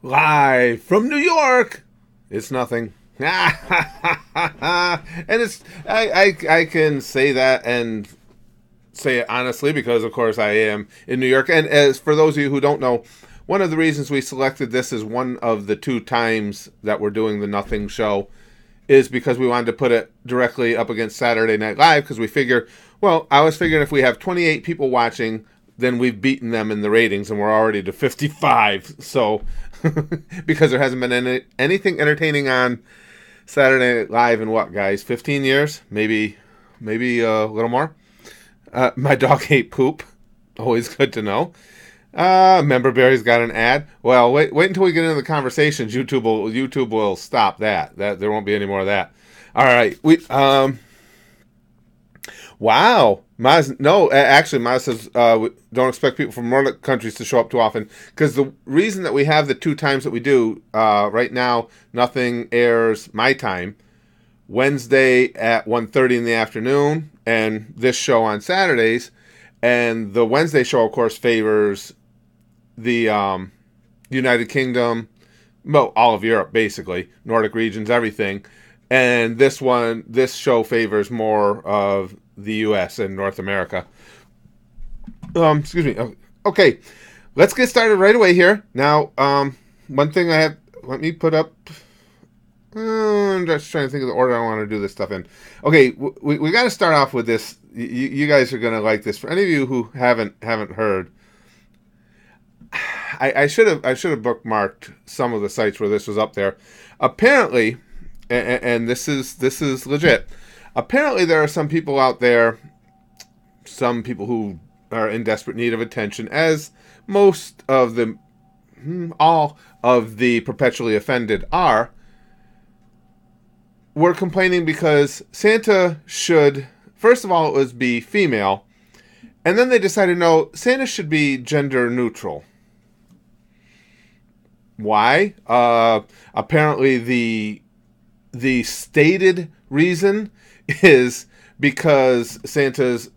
Live from New York. It's nothing. And it's I can say that and say it honestly because of course I am in New York. And as for those of you who don't know, one of the reasons we selected this as one of the two times that we're doing the Nothing show is because we wanted to put it directly up against Saturday Night Live because we figure, well, I was figuring if we have 28 people watching, then we've beaten them in the ratings and we're already to 55. So because there hasn't been anything entertaining on Saturday Night Live in what, guys? 15 years? Maybe a little more. My dog ate poop. Always good to know. Member Barry's got an ad. Well, wait until we get into the conversations. YouTube will stop that. There won't be any more of that. All right. Wow. Actually, Maz says we don't expect people from Nordic countries to show up too often because the reason that we have the two times that we do right now, Nothing airs my time Wednesday at 1:30 in the afternoon, and this show on Saturdays. And the Wednesday show, of course, favors the United Kingdom, well, all of Europe, basically, Nordic regions, everything. And this show favors more of the U.S. and North America. Excuse me. Okay, let's get started right away here. Now, one thing let me put up. I'm just trying to think of the order I want to do this stuff in. Okay, we got to start off with this. You guys are going to like this. For any of you who haven't heard, I should have bookmarked some of the sites where this was up there. Apparently, and this is legit. Apparently, there are some people out there, some people who are in desperate need of attention, as all of the perpetually offended are. We're complaining because Santa should, first of all, it was be female, and then they decided, no, Santa should be gender neutral. Why? Apparently the stated reason is because Santa's,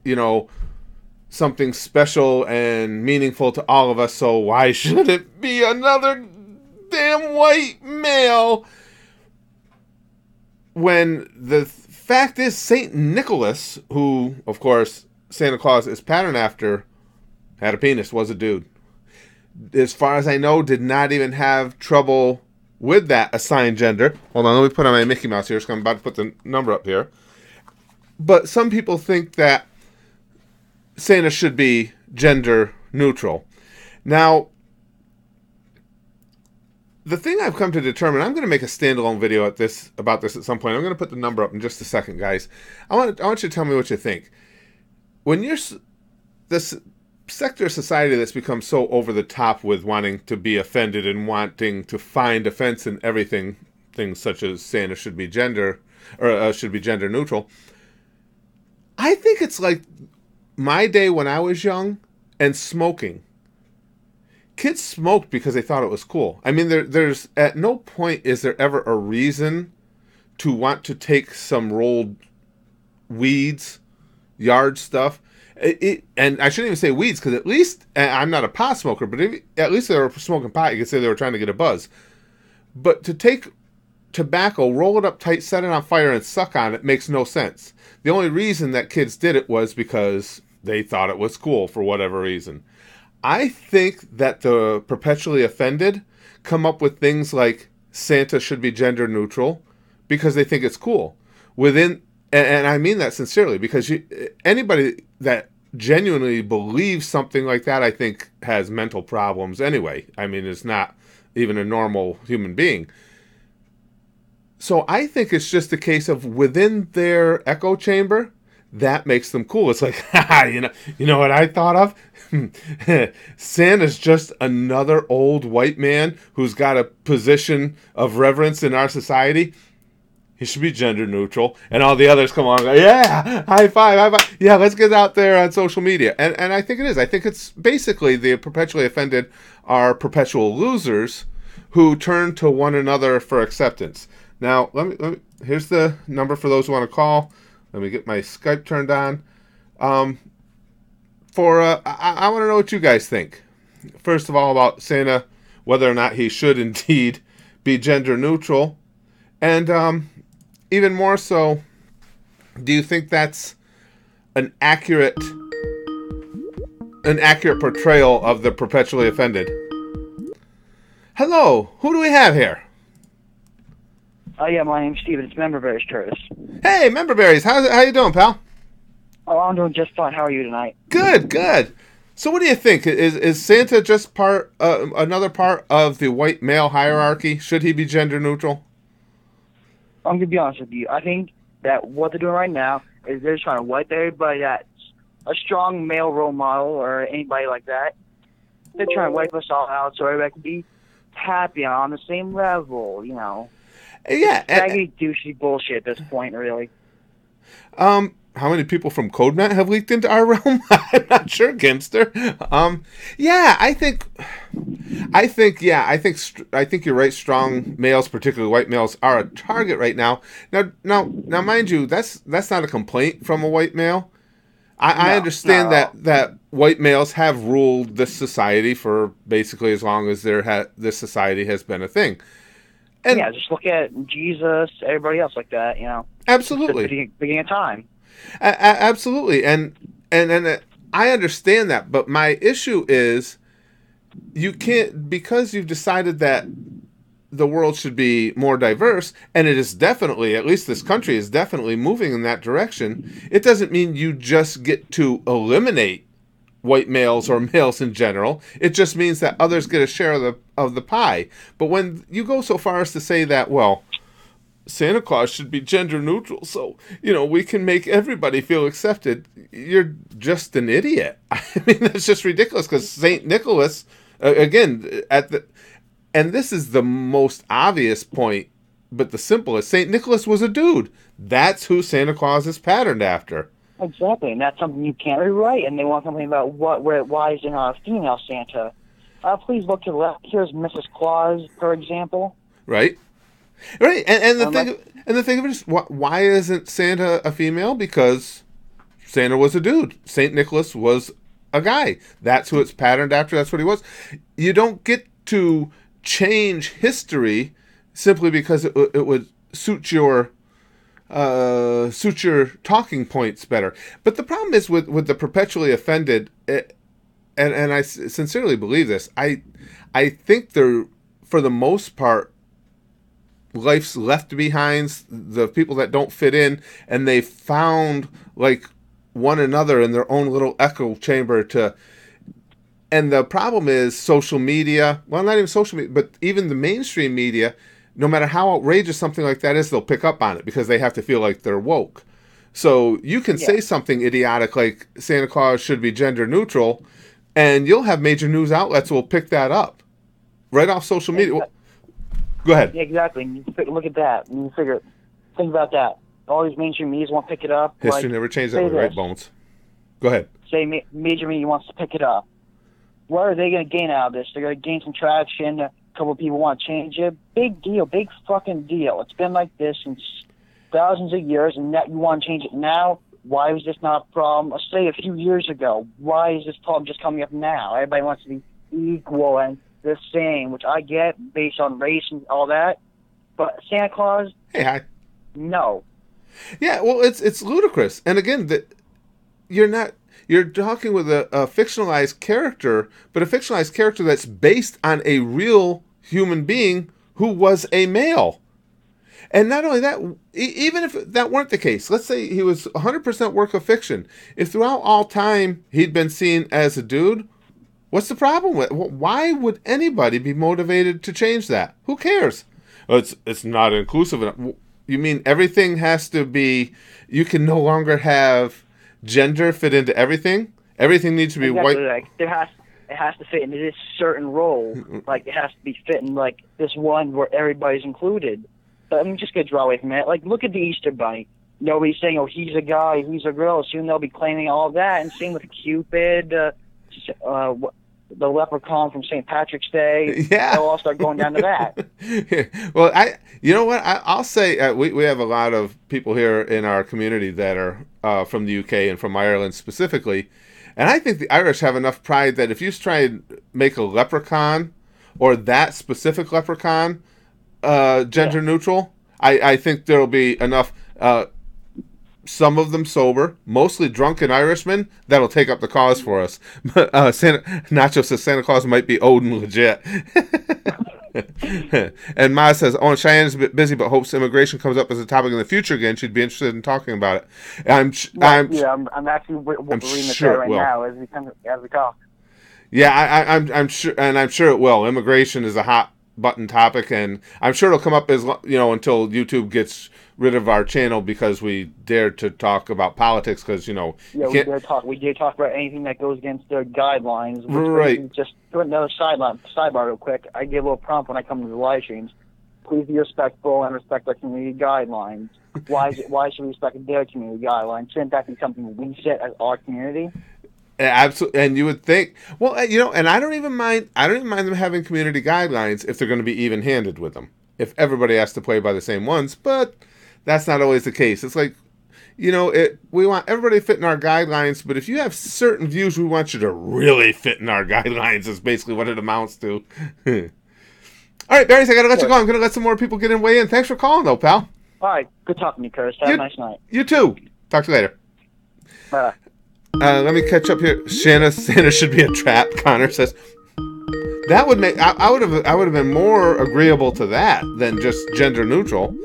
something special and meaningful to all of us, so why should it be another damn white male? When the fact is, St. Nicholas, who, of course, Santa Claus is patterned after, had a penis, was a dude. As far as I know, did not even have trouble with that assigned gender. Hold on, let me put on my Mickey Mouse here, so I'm about to put the number up here. But some people think that Santa should be gender neutral. Now, the thing I've come to determine, I'm going to make a standalone video about this at some point. I'm going to put the number up in just a second, guys. I want you to tell me what you think. When you're this sector of society that's become so over the top with wanting to be offended and wanting to find offense in everything, things such as Santa should be gender neutral. I think it's like my day when I was young and smoking. Kids smoked because they thought it was cool. I mean, there's at no point is there ever a reason to want to take some rolled weeds, yard stuff. And I shouldn't even say weeds, because at least, I'm not a pot smoker, but at least they were smoking pot, you could say they were trying to get a buzz. But to take tobacco, roll it up tight, set it on fire, and suck on it makes no sense. The only reason that kids did it was because they thought it was cool for whatever reason. I think that the perpetually offended come up with things like Santa should be gender neutral because they think it's cool. And I mean that sincerely, because anybody that genuinely believes something like that, I think, has mental problems anyway. I mean, it's not even a normal human being. So I think it's just a case of within their echo chamber, that makes them cool. It's like, you know what I thought of? Santa's just another old white man who's got a position of reverence in our society. He should be gender neutral. And all the others come along and go, yeah, high five. Yeah, let's get out there on social media. And I think it is. I think it's basically the perpetually offended are perpetual losers who turn to one another for acceptance. Now, here's the number for those who want to call. Let me get my Skype turned on. I want to know what you guys think. First of all, about Santa whether or not he should indeed be gender neutral, and even more so, do you think that's an accurate portrayal of the perpetually offended? Hello, who do we have here? Oh, yeah, my name's Steven. It's Memberberries, Curtis. Hey, Memberberries, how you doing, pal? Oh, I'm doing just fine. How are you tonight? Good. So what do you think? Is Santa just another part of the white male hierarchy? Should he be gender neutral? I'm going to be honest with you. I think that what they're doing right now is they're trying to wipe everybody that's a strong male role model or anybody like that. They're trying to wipe us all out so everybody can be happy on the same level, you know. Yeah. Faggy, douchey bullshit at this point, really. How many people from CodeNet have leaked into our realm? I'm not sure, Ginster. I think you're right. Strong males, particularly white males, are a target right now. Now, mind you, that's not a complaint from a white male. I understand that white males have ruled this society for basically as long as this society has been a thing. And yeah, just look at Jesus, everybody else like that, you know. Absolutely. It's the beginning of time. Absolutely, and I understand that, but my issue is you can't, because you've decided that the world should be more diverse, and it is definitely, at least this country is definitely moving in that direction. It doesn't mean you just get to eliminate white males or males in general. It just means that others get a share of the pie. But when you go so far as to say that, well, Santa Claus should be gender neutral, so, we can make everybody feel accepted, you're just an idiot. I mean, that's just ridiculous, because St. Nicholas, again, and this is the most obvious point, but the simplest, St. Nicholas was a dude. That's who Santa Claus is patterned after. Exactly, and that's something you can't rewrite, and they want something about why is there not a female Santa? Please look to the left. Here's Mrs. Claus, for example. Right. And the thing of it is, why isn't Santa a female? Because Santa was a dude. St. Nicholas was a guy. That's who it's patterned after. That's what he was. You don't get to change history simply because it would suit your talking points better. But the problem is with the perpetually offended, and I sincerely believe this. I think they're, for the most part, life's left behinds, the people that don't fit in, and they found like one another in their own little echo chamber and the problem is social media, well, not even social media, but even the mainstream media, no matter how outrageous something like that is, they'll pick up on it because they have to feel like they're woke. So you can say something idiotic like Santa Claus should be gender neutral, and you'll have major news outlets will pick that up right off social media. Go ahead. Yeah, exactly. You look at that, and you think about that. All these mainstream media won't pick it up. History never changed that way, right, Bones? Go ahead. Say major media wants to pick it up. What are they going to gain out of this? They're going to gain some traction. A couple of people want to change it. Big deal. Big fucking deal. It's been like this since thousands of years, and that you want to change it now? Why was this not a problem? Let's say a few years ago. Why is this problem just coming up now? Everybody wants to be equal and the same, which I get based on race and all that. But Santa Claus? Hey, hi. No. Yeah, well, it's ludicrous. And again, you're talking with a fictionalized character, but a fictionalized character that's based on a real human being who was a male. And not only that, even if that weren't the case, let's say he was 100% work of fiction. If throughout all time he'd been seen as a dude, what's the problem with it? Why would anybody be motivated to change that? Who cares? It's not inclusive enough. You mean everything has to be, you can no longer have gender fit into everything? Everything needs to be exactly, white? Like, it has to fit into this certain role. Like, it has to be fitting, like, this one where everybody's included. But I'm just going to draw away from it. Like, look at the Easter Bunny. Nobody's saying, oh, he's a guy, he's a girl. Soon they'll be claiming all that. And same with Cupid, the leprechaun from St. Patrick's Day. Yeah. They'll all start going down to that. Well, you know what? I'll say we have a lot of people here in our community that are from the UK and from Ireland specifically. And I think the Irish have enough pride that if you try and make a leprechaun or that specific leprechaun gender neutral, I think there'll be enough. Some of them sober, mostly drunken Irishmen, that'll take up the cause for us. But Nacho says Santa Claus might be Odin legit. And Ma says, "Oh, Cheyenne's a bit busy, but hopes immigration comes up as a topic in the future again. She'd be interested in talking about it." I'm actually reading the sure right now as we talk. Yeah, I'm sure, and I'm sure it will. Immigration is a hot button topic, and I'm sure it'll come up as until YouTube gets rid of our channel because we dare to talk about politics. Because we dare talk about anything that goes against their guidelines. Right. Just do another sidebar real quick. I give a little prompt when I come to the live streams. Please be respectful and respect our community guidelines. Why should we respect their community guidelines? Shouldn't that be something we set as our community? Absolutely, and you would think, well, and I don't even mind them having community guidelines if they're going to be even-handed with them. If everybody has to play by the same ones, but that's not always the case. It's like, we want everybody to fit in our guidelines, but if you have certain views, we want you to really fit in our guidelines. Is basically what it amounts to. All right, Barry, I got to let you go. I'm going to let some more people get in way in. Thanks for calling, though, pal. All right, good talking to you, Curtis. Have a nice night. You too. Talk to you later. Bye. Let me catch up here. Santa should be a trap. Connor says that would make I would have been more agreeable to that than just gender neutral.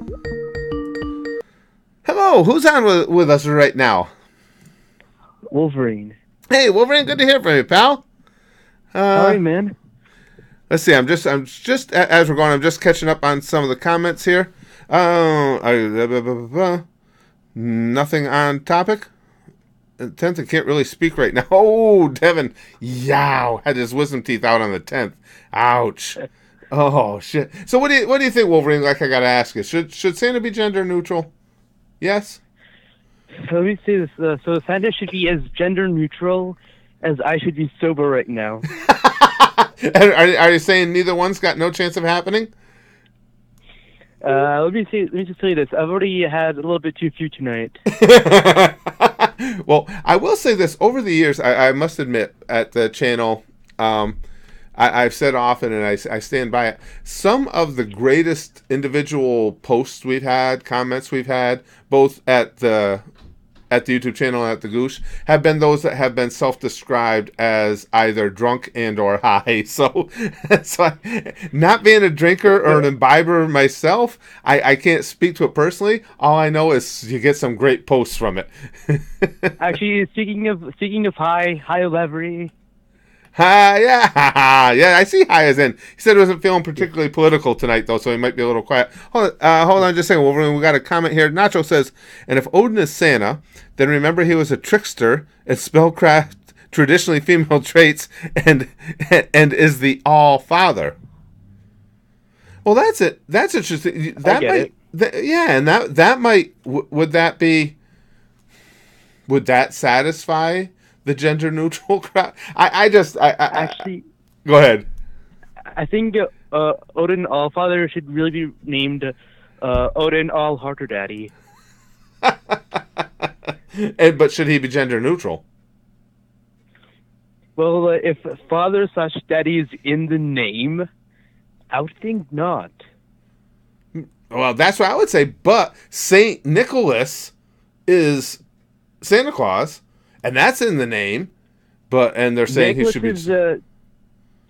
Hello, who's on with us right now? Wolverine. Hey, Wolverine, good to hear from you, pal. Sorry, man. Let's see. I'm just as we're going. I'm just catching up on some of the comments here. Nothing on topic. 10th, I can't really speak right now. Oh, Devin, yow, had his wisdom teeth out on the 10th. Ouch. Oh shit. So what do you think, Wolverine? Like I gotta ask you, should Santa be gender neutral? Yes. So let me say this. So Santa should be as gender neutral as I should be sober right now. Are you saying neither one's got no chance of happening? Let me just tell you this. I've already had a little bit too few tonight. Well, I will say this. Over the years, I must admit, at the channel, I've said often, and I stand by it, some of the greatest individual posts we've had, comments we've had, both at the YouTube channel and at the Goosh, have been those that have been self-described as either drunk and or high. So not being a drinker or an imbiber myself, I can't speak to it personally. All I know is you get some great posts from it. Actually, speaking of high levery. Yeah, I see high as in. He said he wasn't feeling particularly political tonight, though, so he might be a little quiet. Hold on just a second, Wolverine. We got a comment here. Nacho says, and if Odin is Santa, then remember he was a trickster and spellcraft traditionally female traits and is the All-Father. Well, that's it. That's interesting. That might, and that might, would that satisfy the gender neutral crowd? Actually go ahead. I think Odin Allfather should really be named Odin All-Harter Daddy. But should he be gender neutral? Well, if father/daddy is in the name, I would think not. Well, that's what I would say. But Saint Nicholas is Santa Claus. And that's in the name, and they're saying Nicholas he should be.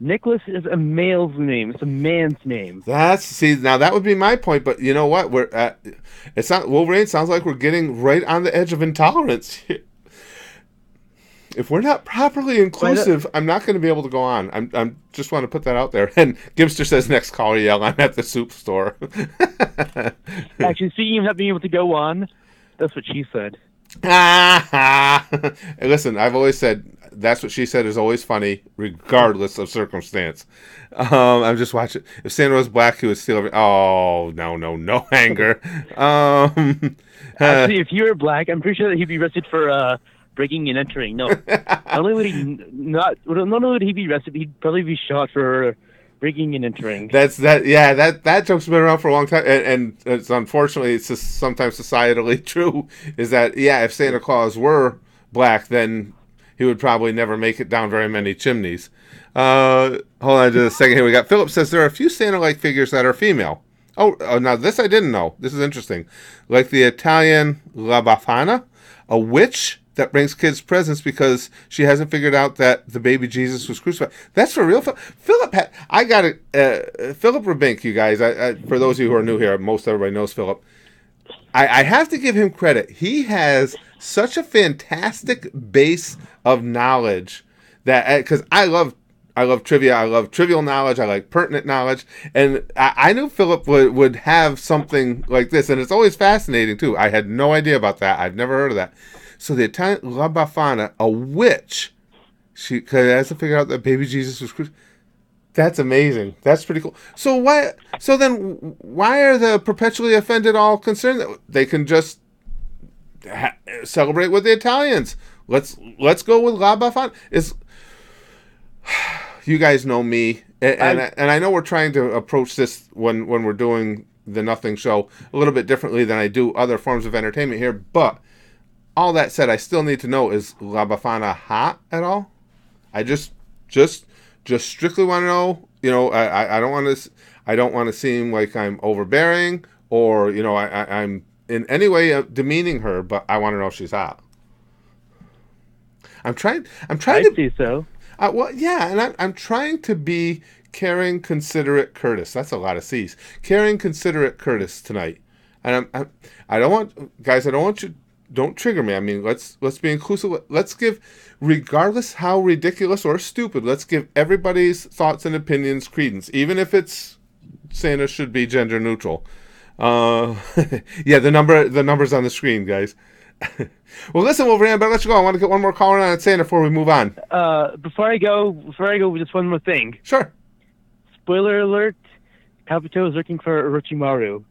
Nicholas is a male's name. It's a man's name. Now that would be my point. But you know what? It's not Wolverine. Sounds like we're getting right on the edge of intolerance here. If we're not properly inclusive, I'm not going to be able to go on. I'm just want to put that out there. And Gibster says next caller yell, I'm at the soup store. Actually, speaking of not being able to go on, that's what she said. Listen, I've always said that's what she said is always funny, regardless of circumstance. I'm just watching. If Santa was black, he would steal everything. Oh, no anger. Actually, if you were black, I'm pretty sure that he'd be arrested for breaking and entering. No, not only would he be arrested, he'd probably be shot for breaking and entering. That joke's been around for a long time, and it's unfortunately it's just sometimes societally true. Is that if Santa Claus were black, then he would probably never make it down very many chimneys. Hold on just a second here. We got Philip says there are a few Santa-like figures that are female. Oh, now this I didn't know. This is interesting. Like the Italian La Befana, a witch that brings kids presents because she hasn't figured out that the baby Jesus was crucified. That's for real. Philip, I got it. Philip Rabink, you guys. For those of you who are new here, most everybody knows Philip. I have to give him credit. He has such a fantastic base of knowledge that because I love trivia. I love trivial knowledge. I like pertinent knowledge. And I knew Philip would have something like this. And it's always fascinating, too. I had no idea about that. I've never heard of that. So the Italian La Befana, a witch, she hasn't figured out that baby Jesus was crucified. That's amazing. That's pretty cool. So then why are the perpetually offended all concerned that they can just celebrate with the Italians? Let's go with La Befana. You guys know me, and I know we're trying to approach this when we're doing the Nothing Show a little bit differently than I do other forms of entertainment here. But all that said, I still need to know, is La Befana hot at all? I just strictly want to know. You know, I don't want to seem like I'm overbearing or I'm in any way demeaning her. But I want to know if she's hot. I'm trying I to see so. Well, yeah, and I'm trying to be caring, considerate, courteous. That's a lot of C's. Caring, considerate, courteous tonight. And I don't want, guys, I don't want you, don't trigger me. I mean, let's be inclusive. Let's give, regardless how ridiculous or stupid, let's give everybody's thoughts and opinions credence, even if it's Santa should be gender neutral. Yeah, the number's on the screen, guys. Well, listen, Wolverine, I better let you go. I want to get one more caller on Santa before we move on. Before I go, just one more thing. Sure. Spoiler alert: Kabuto is looking for Orochimaru.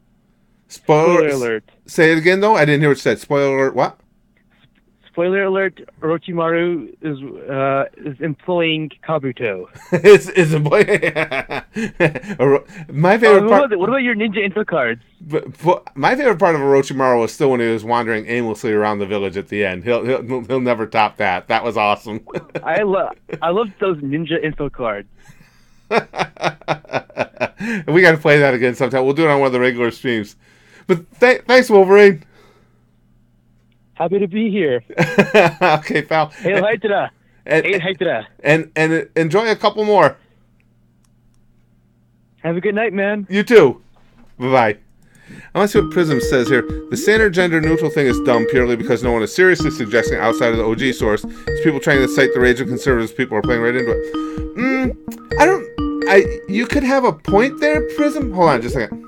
Spoiler alert. Say it again, though. I didn't hear what you said. Spoiler alert. What? Spoiler alert: Orochimaru is employing Kabuto. is employing. My favorite part. What about your ninja info cards? But my favorite part of Orochimaru was still when he was wandering aimlessly around the village at the end. He'll never top that. That was awesome. I love those ninja info cards. We got to play that again sometime. We'll do it on one of the regular streams. But thanks, Wolverine. Happy to be here. Okay, pal. Hail Hydra. Hail Hydra. And enjoy a couple more. Have a good night, man. You too. Bye-bye. I want to see what Prism says here. The Santa gender neutral thing is dumb purely because no one is seriously suggesting outside of the OG source. It's people trying to cite the rage of conservatives. People are playing right into it. You could have a point there, Prism. Hold on just a second.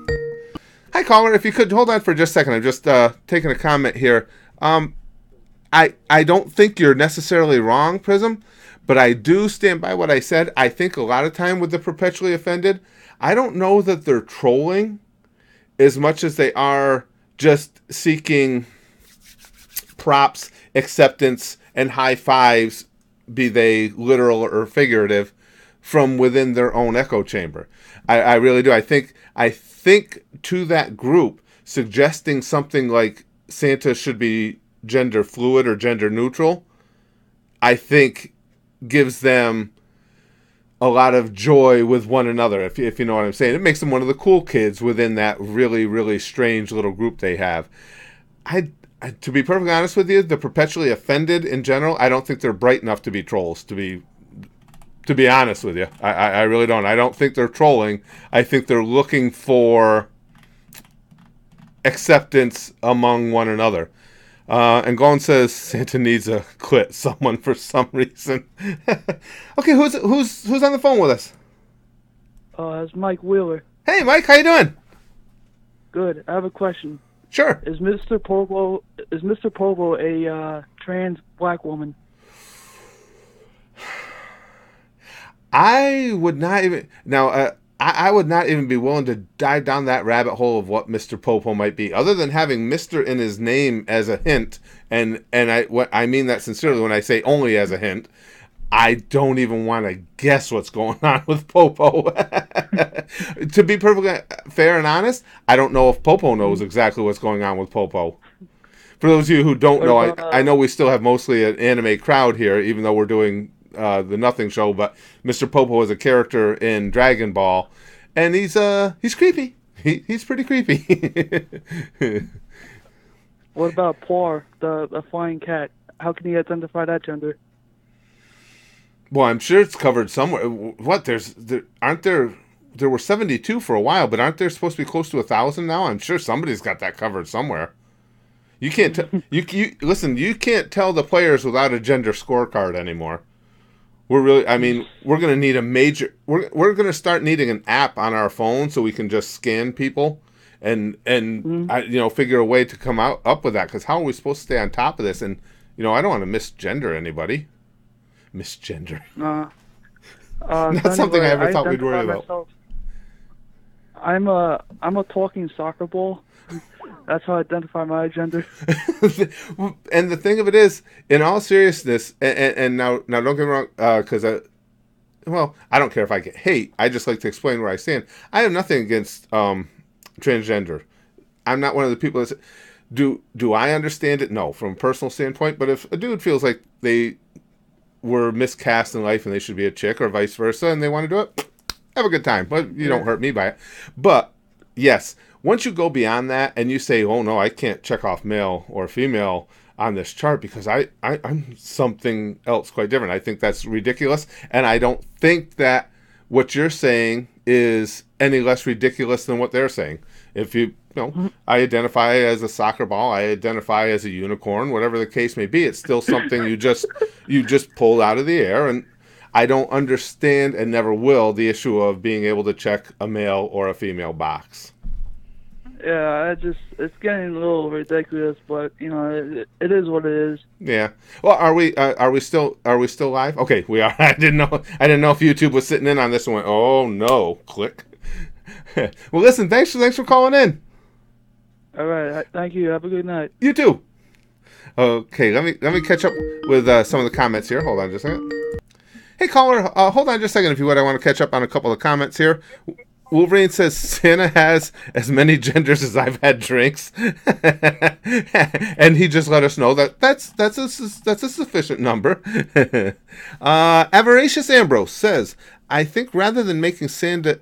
Hi, caller. If you could hold on for just a second. I'm just taking a comment here. I don't think you're necessarily wrong, Prism, but I do stand by what I said. I think a lot of time with the perpetually offended, I don't know that they're trolling as much as they are just seeking props, acceptance, and high fives, be they literal or figurative, from within their own echo chamber. I really do. I think to that group, suggesting something like Santa should be gender fluid or gender neutral, I think gives them a lot of joy with one another, if you know what I'm saying. It makes them one of the cool kids within that really, really strange little group they have. To be perfectly honest with you, the perpetually offended in general, I don't think they're bright enough to be trolls, to be honest with you. I really don't. I don't think they're trolling. I think they're looking for acceptance among one another. And Gone says Santa needs to quit someone for some reason. Okay, who's on the phone with us? It's Mike Wheeler. Hey, Mike, how you doing? Good. I have a question. Sure. Is Mr. Povo a trans black woman? I would not even I would not even be willing to dive down that rabbit hole of what Mr. Popo might be, other than having Mr. in his name as a hint, and I mean that sincerely when I say only as a hint. I don't even want to guess what's going on with Popo. To be perfectly fair and honest, I don't know if Popo knows exactly what's going on with Popo. For those of you who don't know, I know we still have mostly an anime crowd here, even though we're doing the Nothing Show, but Mr. Popo is a character in Dragon Ball, and he's creepy. He's pretty creepy. What about Poir, the flying cat? How can you identify that gender? Well, I'm sure it's covered somewhere. What there were 72 for a while, but aren't there supposed to be close to 1,000 now? I'm sure somebody's got that covered somewhere. You can't listen. You can't tell the players without a gender scorecard anymore. We're going to need a major. We're going to start needing an app on our phone so we can just scan people and figure a way to come up with that. Because how are we supposed to stay on top of this? And I don't want to misgender anybody. Misgender. Not something I ever thought we'd worry about. I'm a talking soccer ball. That's how I identify my gender. And the thing of it is, in all seriousness, and now don't get me wrong, because I don't care if I get hate. I just like to explain where I stand. I have nothing against transgender. I'm not one of the people that do I understand it? No, from a personal standpoint. But if a dude feels like they were miscast in life and they should be a chick or vice versa, and they want to do it, have a good time. But you don't hurt me by it. But yes, once you go beyond that and you say, oh no, I can't check off male or female on this chart because I'm something else quite different. I think that's ridiculous. And I don't think that what you're saying is any less ridiculous than what they're saying. If I identify as a soccer ball, I identify as a unicorn, whatever the case may be, it's still something you just pulled out of the air. And I don't understand and never will the issue of being able to check a male or a female box. Yeah, it's getting a little ridiculous, but it is what it is. Yeah. Well, are we still live? Okay, we are. I didn't know if YouTube was sitting in on this and went, oh no, click. Well, listen, thanks for calling in. All right, thank you. Have a good night. You too. Okay, let me catch up with some of the comments here. Hold on just a second. Hey caller, hold on just a second if you would. I want to catch up on a couple of comments here. Wolverine says Santa has as many genders as I've had drinks, and he just let us know that's a sufficient number. Avaricious Ambrose says, I think rather than making Santa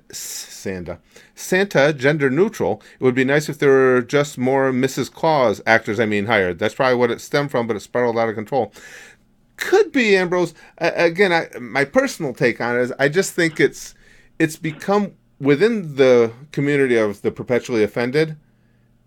gender neutral, it would be nice if there were just more Mrs. Claus actors. Hired. That's probably what it stemmed from, but it spiraled out of control. Could be, Ambrose. Again, my personal take on it is I just think it's become, within the community of the perpetually offended,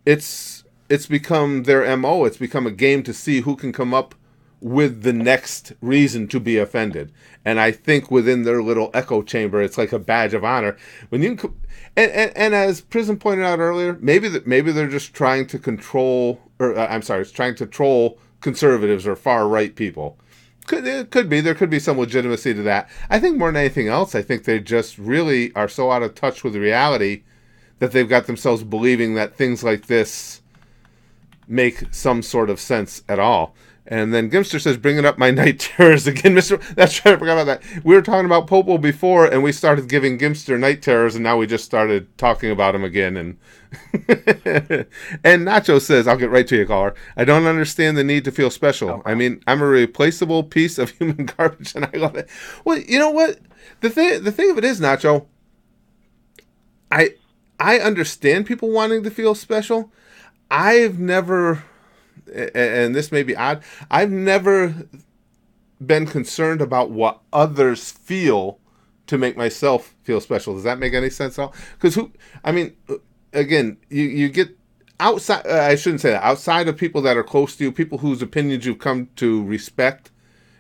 it's become their MO. It's become a game to see who can come up with the next reason to be offended. And I think within their little echo chamber, it's like a badge of honor. And as Prison pointed out earlier, maybe they're just trying to control, it's trying to troll conservatives or far right people. There could be some legitimacy to that. I think more than anything else, I think they just really are so out of touch with reality that they've got themselves believing that things like this make some sort of sense at all. And then Gimster says, bringing up my night terrors again, Mr. That's right, I forgot about that. We were talking about Popo before, and we started giving Gimster night terrors, and now we just started talking about him again. And and Nacho says, I'll get right to you, caller. I don't understand the need to feel special. I'm a replaceable piece of human garbage, and I love it. Well, you know what? The thing of it is, Nacho, I understand people wanting to feel special. I've never, and this may be odd, I've never been concerned about what others feel to make myself feel special. Does that make any sense at all? Because again, you get outside, I shouldn't say that, outside of people that are close to you, people whose opinions you've come to respect,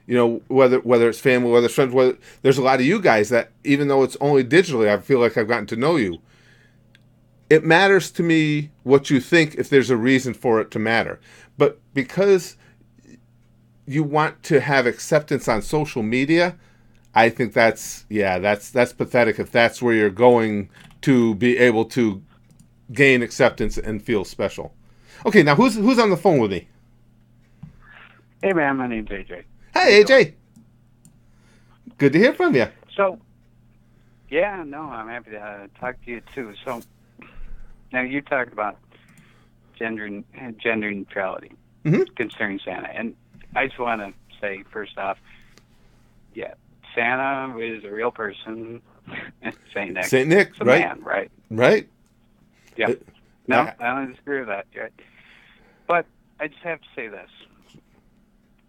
whether it's family, whether it's friends, there's a lot of you guys that, even though it's only digitally, I feel like I've gotten to know you. It matters to me what you think if there's a reason for it to matter. But because you want to have acceptance on social media, I think that's pathetic if that's where you're going to be able to gain acceptance and feel special. Okay, now who's on the phone with me? Hey man, my name's AJ. Hey AJ. Good to hear from you. So, yeah, no, I'm happy to talk to you too. So, now you talked about gender neutrality concerning Santa, and I just want to say first off, yeah, Santa is a real person. Saint Nick. Saint Nick, It's a right? man, right? Right? Yeah. No, I- I don't disagree with that, Jared. But I just have to say this.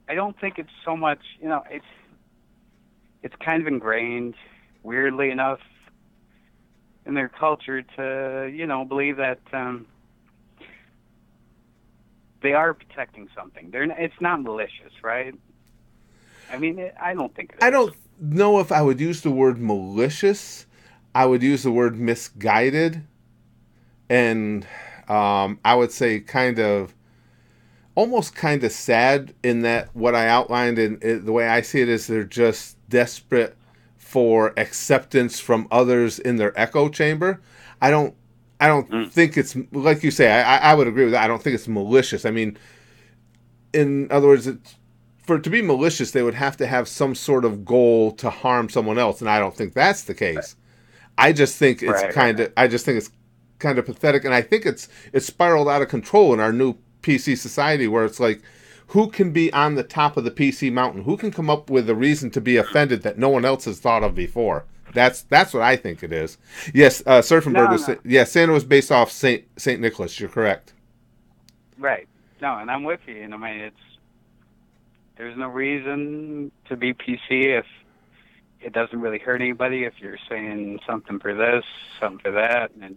I don't think it's so much, it's kind of ingrained, weirdly enough, in their culture to, believe that they are protecting something. It's not malicious, right? I mean, I don't think it is. I don't know if I would use the word malicious. I would use the word misguided. And I would say almost kind of sad in that what I outlined and the way I see it is they're just desperate for acceptance from others in their echo chamber. I don't think it's, like you say, I would agree with that. I don't think it's malicious. I mean, in other words, for it to be malicious, they would have to have some sort of goal to harm someone else, and I don't think that's the case. I just think it's kind of pathetic, and I think it's spiraled out of control in our new PC society, where it's like, who can be on the top of the PC mountain? Who can come up with a reason to be offended that no one else has thought of before? That's what I think it is. Yes, Surfenberg was. Yeah, Santa was based off Saint Nicholas. You're correct. Right. No, and I'm with you. I mean, there's no reason to be PC if it doesn't really hurt anybody. If you're saying something for this, something for that, and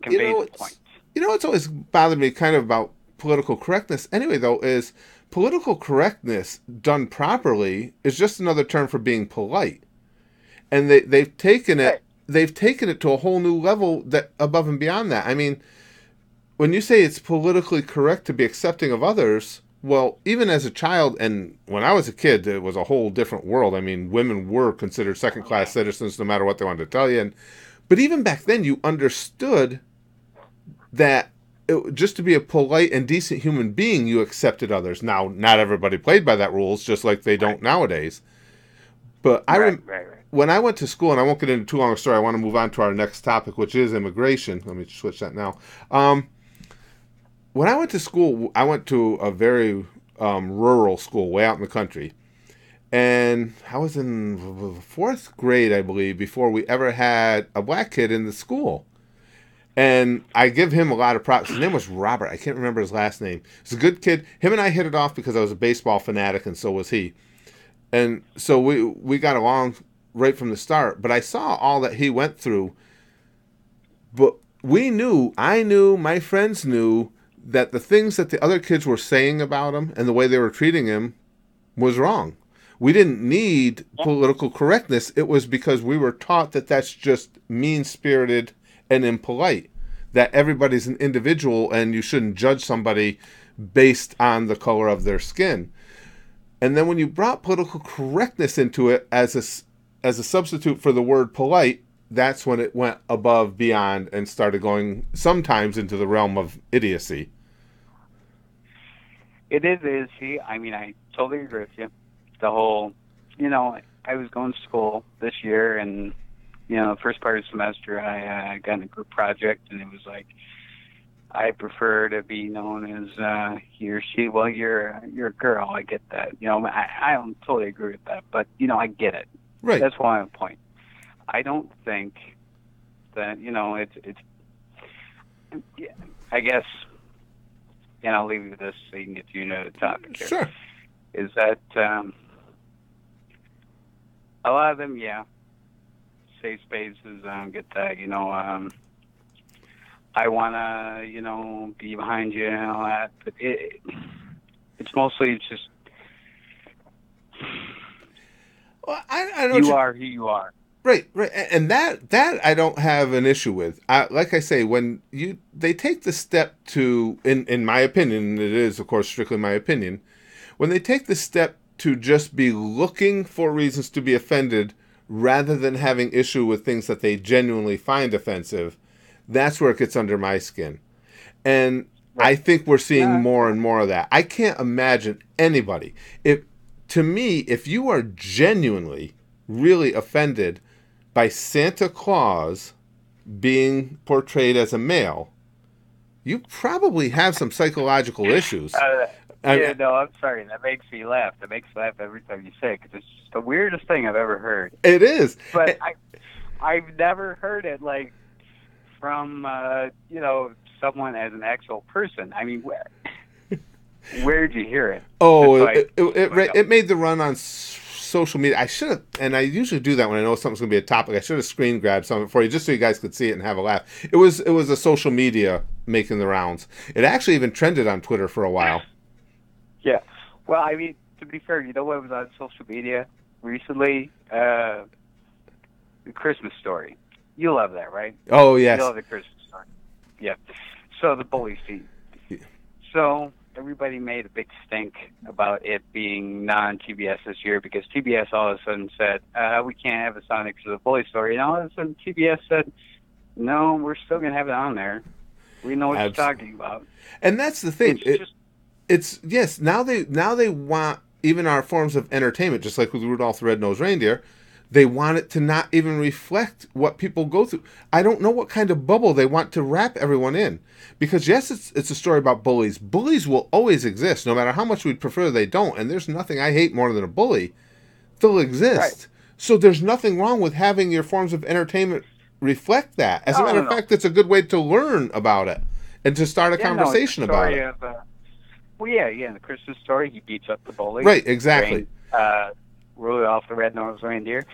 convey the point. You know what's always bothered me kind of about political correctness anyway, though, is political correctness done properly is just another term for being polite. And they've taken it to a whole new level that above and beyond that. I mean, when you say it's politically correct to be accepting of others, well, even as a child and when I was a kid, it was a whole different world. I mean, women were considered second-class citizens no matter what they wanted to tell you. But even back then, you understood that just to be a polite and decent human being, you accepted others. Now, not everybody played by that rules, just like they don't nowadays. But when I went to school, and I won't get into too long a story, I want to move on to our next topic, which is immigration. Let me switch that now. When I went to school, I went to a very rural school way out in the country. And I was in fourth grade, I believe, before we ever had a black kid in the school. And I give him a lot of props. His name was Robert. I can't remember his last name. He's a good kid. Him and I hit it off because I was a baseball fanatic, and so was he. And so we got along right from the start. But I saw all that he went through. But I knew, my friends knew that the things that the other kids were saying about him and the way they were treating him was wrong. We didn't need political correctness. It was because we were taught that that's just mean-spirited and impolite, that everybody's an individual and you shouldn't judge somebody based on the color of their skin. And then when you brought political correctness into it as a substitute for the word polite, that's when it went above, beyond, and started going sometimes into the realm of idiocy. It is idiocy. I mean, I totally agree with you. The whole, I was going to school this year, and the first part of the semester, I got in a group project, and it was like, I prefer to be known as he or she. Well, you're a girl. I get that. I don't totally agree with that, but I get it. Right. That's why I'm point. I don't think that it's. Yeah, I guess, and I'll leave you with this so you can get the topic here. Sure. Is that a lot of them, safe spaces, get that, I want to, be behind you and all that, but it's mostly just, well, I know you are who you are. Right, and that I don't have an issue with. Like I say, when they take the step to, in my opinion, it is of course strictly my opinion, when they take the step to just be looking for reasons to be offended rather than having issue with things that they genuinely find offensive, that's where it gets under my skin. And I think we're seeing more and more of that. I can't imagine anybody. To me, if you are genuinely really offended by Santa Claus being portrayed as a male, you probably have some psychological issues. I'm sorry. That makes me laugh. That makes me laugh every time you say it, because it's the weirdest thing I've ever heard. It is. But I've never heard it like from someone as an actual person. I mean, where'd you hear it? Oh, it made the run on social media. I should have, and I usually do that when I know something's going to be a topic. I should have screen grabbed something for you just so you guys could see it and have a laugh. It was a social media making the rounds. It actually even trended on Twitter for a while. Yeah. Well, I mean, to be fair, you know what was on social media recently? The Christmas Story. You love that, right? Oh, yes. You love the Christmas Story. Yeah. So the bully scene. Yeah. So everybody made a big stink about it being non-TBS this year because TBS all of a sudden said, we can't have this on because of the bully story. And all of a sudden TBS said, no, we're still going to have it on there. We know what you're talking about. And that's the thing. Yes, now they want even our forms of entertainment, just like with Rudolph the Red-Nosed Reindeer, they want it to not even reflect what people go through. I don't know what kind of bubble they want to wrap everyone in. Because, yes, it's a story about bullies. Bullies will always exist, no matter how much we'd prefer they don't. And there's nothing I hate more than a bully. They'll exist. Right. So there's nothing wrong with having your forms of entertainment reflect that. As a matter of fact, it's a good way to learn about it and to start a conversation about it. In the Christmas Story, he beats up the bully. Right, exactly. Rudolph the Red-Nosed Reindeer.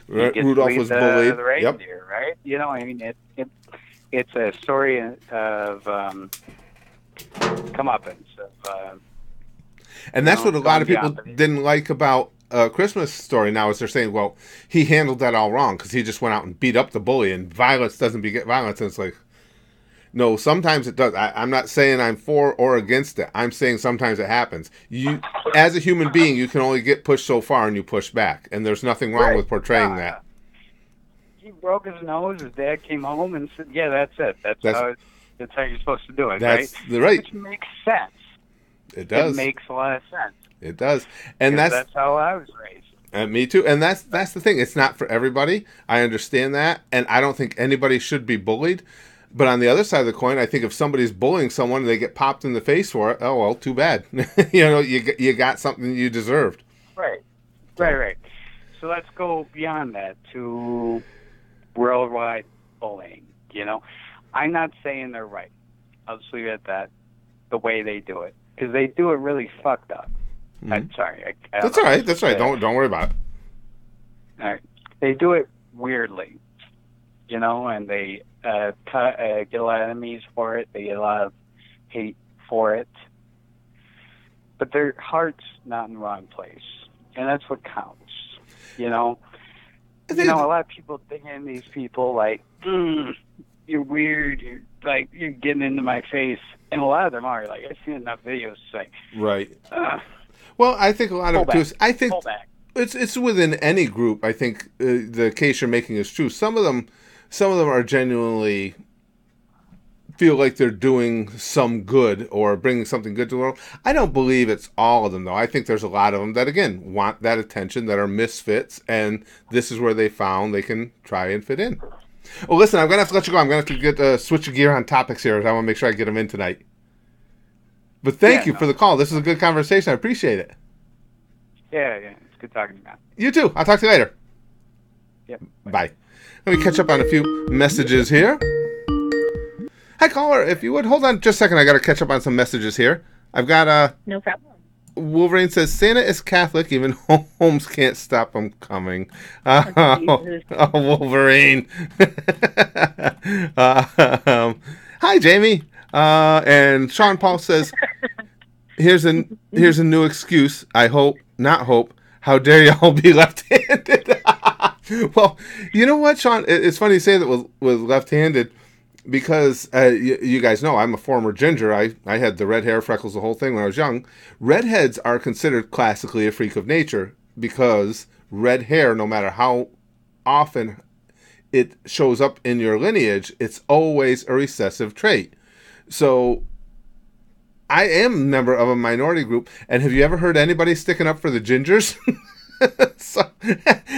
Rudolph was bullied. The reindeer, right? You know, I mean, it's a story of comeuppance. And that's what a lot of people didn't like about Christmas Story now is they're saying, well, he handled that all wrong because he just went out and beat up the bully and violence doesn't beget violence. And it's like, no, sometimes it does. I'm not saying I'm for or against it. I'm saying sometimes it happens. You, as a human being, you can only get pushed so far and you push back. And there's nothing wrong with portraying that. He broke his nose. His dad came home and said, yeah, that's it. That's how you're supposed to do it, right? Which makes sense. It does. It makes a lot of sense. It does. And that's how I was raised. And me too. And that's the thing. It's not for everybody. I understand that. And I don't think anybody should be bullied. But on the other side of the coin, I think if somebody's bullying someone and they get popped in the face for it, oh, well, too bad. You got something you deserved. Right. So let's go beyond that to worldwide bullying, I'm not saying they're right. I'll just leave it at that, the way they do it. Because they do it really fucked up. Mm-hmm. I'm sorry. That's all right. That's right. Don't worry about it. All right. They do it weirdly, and they get a lot of enemies for it. They get a lot of hate for it. But their heart's not in the wrong place. And that's what counts, A lot of people think in these people like, you're weird, you're getting into my face. And a lot of them are. Like, I've seen enough videos say. Right. Well, I think a lot of it too. I think it's it's within any group. I think the case you're making is true. Some of them are genuinely feel like they're doing some good or bringing something good to the world. I don't believe it's all of them, though. I think there's a lot of them that, again, want that attention, that are misfits, and this is where they found they can try and fit in. Well, listen, I'm going to have to let you go. I'm going to have to switch a gear on topics here. I want to make sure I get them in tonight. But thank you for the call. This is a good conversation. I appreciate it. Yeah. It's good talking to you, man. You too. I'll talk to you later. Yep. Bye. Let me catch up on a few messages here. Hi, caller. If you would, hold on just a second. I got to catch up on some messages here. I've got No problem. Wolverine says, Santa is Catholic. Even Holmes can't stop him coming. Wolverine. Hi, Jamie. And Sean Paul says, here's a new excuse. I hope, not hope. How dare y'all be left-handed? Well, you know what, Sean? It's funny you say that with left-handed because you guys know I'm a former ginger. I had the red hair, freckles, the whole thing when I was young. Redheads are considered classically a freak of nature because red hair, no matter how often it shows up in your lineage, it's always a recessive trait. So I am a member of a minority group, and have you ever heard anybody sticking up for the gingers? So,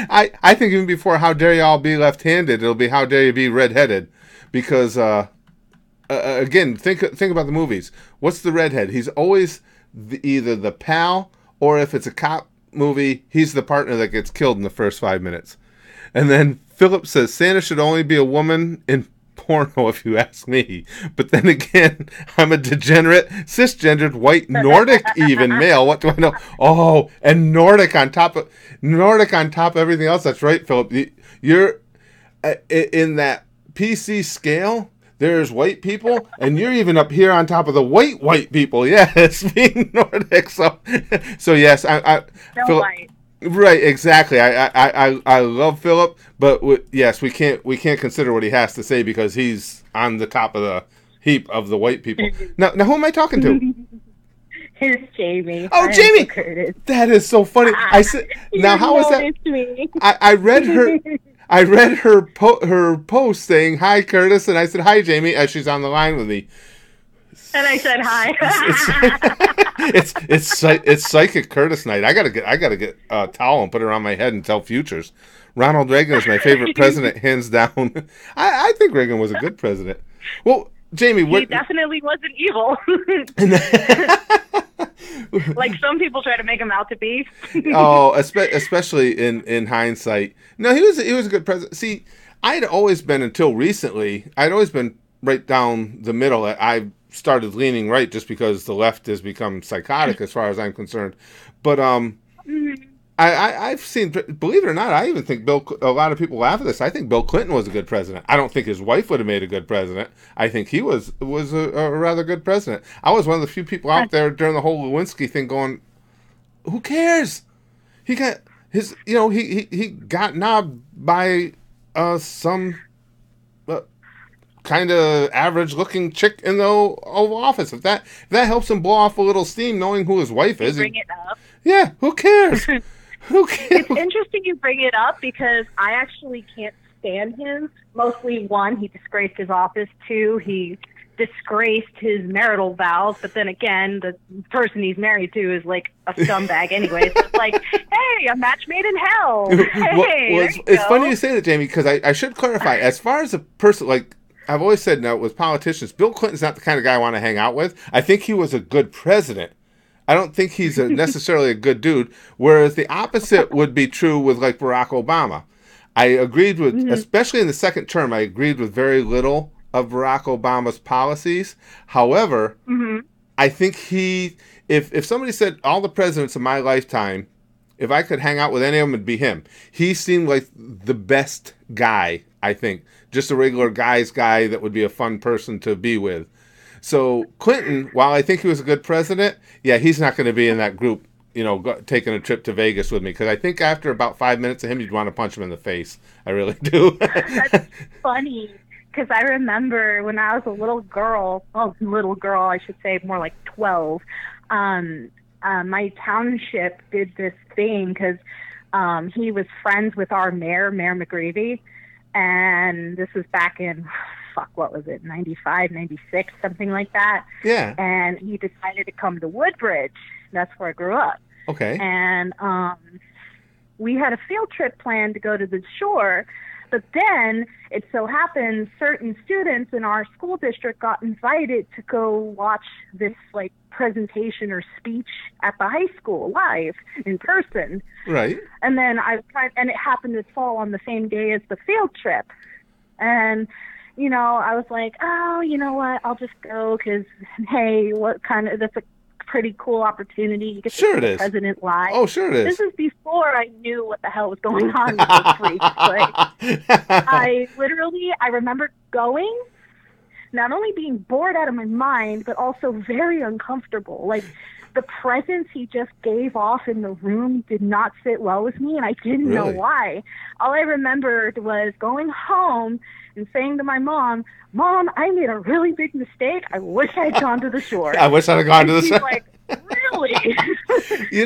I think even before how dare y'all be left-handed, it'll be how dare you be red-headed. Because, again, think about the movies. What's the redhead? He's always either the pal, or if it's a cop movie, he's the partner that gets killed in the first 5 minutes. And then Philip says Santa should only be a woman in porno, if you ask me. But then again, I'm a degenerate, cisgendered, white, Nordic even male. What do I know? Oh, and Nordic on top of everything else. That's right, Philip. You're in that PC scale. There's white people, and you're even up here on top of the white people. Yes, being Nordic. So yes, I No Philip, white. right, exactly. I love Philip, but yes, we can't consider what he has to say because he's on the top of the heap of the white people. Now who am I talking to? It's Jamie. Oh, I'm Jamie! Curtis. That is so funny. I said, now how is that? Me. I read her. I read her post saying hi, Curtis, and I said hi, Jamie, as she's on the line with me. And I said hi. It's psychic Curtis night. I gotta get a towel and put it around my head and tell futures. Ronald Reagan is my favorite president, hands down. I think Reagan was a good president. Well, Jamie, He definitely wasn't evil. Like some people try to make him out to be. Oh, especially in hindsight. No, he was a good president. See, I'd always been, until recently, I'd always been right down the middle. I started leaning right just because the left has become psychotic as far as I'm concerned. But I've seen, believe it or not, I even think a lot of people laugh at this. I think Bill Clinton was a good president. I don't think his wife would have made a good president. I think he was a rather good president. I was one of the few people out there during the whole Lewinsky thing going, who cares? He got his, he got knobbed by some kind of average looking chick in the Oval Office. If that helps him blow off a little steam knowing who his wife is. Bring it up. Yeah, who cares? Who cares? It's interesting you bring it up because I actually can't stand him. Mostly, one, he disgraced his office. Two, he disgraced his marital vows. But then again, the person he's married to is like a scumbag anyway. So it's like, hey, a match made in hell. Hey, well, it's funny you say that, Jamie, because I should clarify. As far as a person, like I've always said now with politicians, Bill Clinton's not the kind of guy I want to hang out with. I think he was a good president. I don't think he's necessarily a good dude, whereas the opposite would be true with like Barack Obama. I agreed with, especially in the second term, I agreed with very little of Barack Obama's policies. However, I think if somebody said all the presidents of my lifetime, if I could hang out with any of them, it'd be him. He seemed like the best guy, I think. Just a regular guy's guy that would be a fun person to be with. So Clinton, while I think he was a good president, yeah, he's not going to be in that group, taking a trip to Vegas with me. Because I think after about 5 minutes of him, you'd want to punch him in the face. I really do. That's funny. Because I remember when I was a little girl, I should say, more like 12, my township did this thing because he was friends with our Mayor McGreevy. And this was back in... what was it, 95, 96, something like that. Yeah. And he decided to come to Woodbridge. That's where I grew up. Okay. And we had a field trip planned to go to the shore, but then it so happened certain students in our school district got invited to go watch this like presentation or speech at the high school live in person. Right. And then and it happened to fall on the same day as the field trip. And I was like, oh, you know what? I'll just go because, hey, that's a pretty cool opportunity. You get to see the president live. Oh, sure it is. This is before I knew what the hell was going on with this freak. Like, I remember going, not only being bored out of my mind, but also very uncomfortable. Like, the presence he just gave off in the room did not sit well with me, and I didn't know why. All I remembered was going home and saying to my mom, Mom, I made a really big mistake. I wish I'd gone to the shore. I wish I'd have gone to the shore. She's like, really?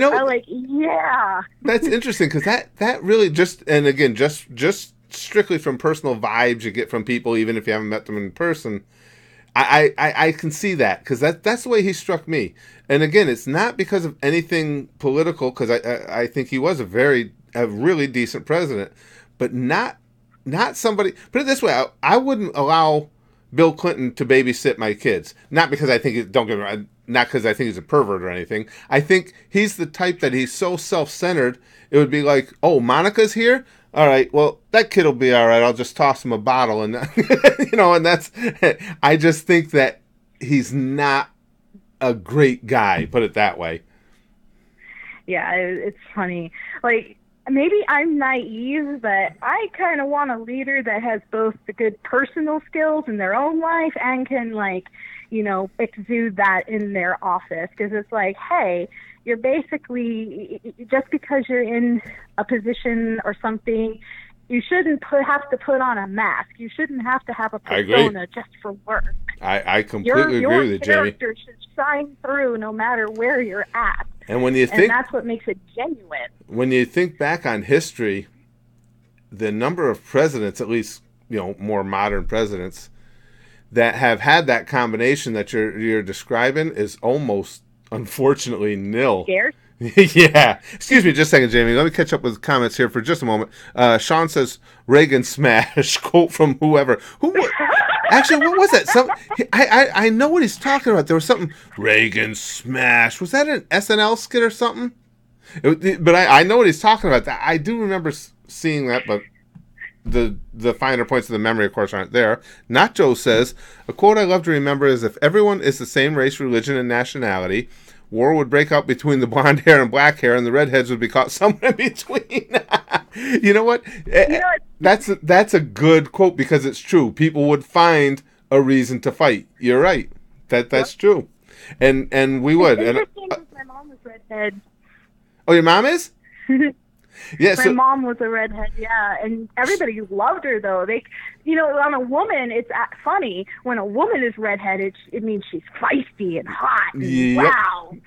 I'm like, yeah. That's interesting because that really just strictly from personal vibes you get from people, even if you haven't met them in person. I can see that because that's the way he struck me. And again, it's not because of anything political, because I think he was a really decent president, but not somebody. Put it this way, I wouldn't allow Bill Clinton to babysit my kids. Not because I think don't get me wrong, not because I think he's a pervert or anything. I think he's the type that he's so self-centered. It would be like, oh, Monica's here. All right, well, that kid will be all right. I'll just toss him a bottle, and and that's. I just think that he's not a great guy. Put it that way. Yeah, it's funny. Like, maybe I'm naive, but I kind of want a leader that has both the good personal skills in their own life and can, like, exude that in their office. Because it's like, hey, you're basically, just because you're in a position or something, you shouldn't have to put on a mask. You shouldn't have to have a persona just for work. I completely agree with you, Jamie. Your character should shine through no matter where you're at. And when you think, and that's what makes it genuine. When you think back on history, the number of presidents, at least more modern presidents, that have had that combination that you're describing is almost, unfortunately, nil. Scared? Yeah. Excuse me just a second, Jamie. Let me catch up with comments here for just a moment. Sean says, Reagan smash, quote from whoever. Actually, what was that? I know what he's talking about. There was something, Reagan smash. Was that an SNL skit or something? But I know what he's talking about. I do remember seeing that, but the finer points of the memory, of course, aren't there. Nacho says, a quote I love to remember is, if everyone is the same race, religion, and nationality, war would break out between the blonde hair and black hair, and the redheads would be caught somewhere in between. You know what? That's a good quote, because it's true. People would find a reason to fight. You're right. That's true. And we would. It's interesting because my mom was redhead. Oh, your mom is? Yeah, my mom was a redhead, yeah, and everybody loved her, though. On a woman, it's funny. When a woman is redheaded, it means she's feisty and hot and wow,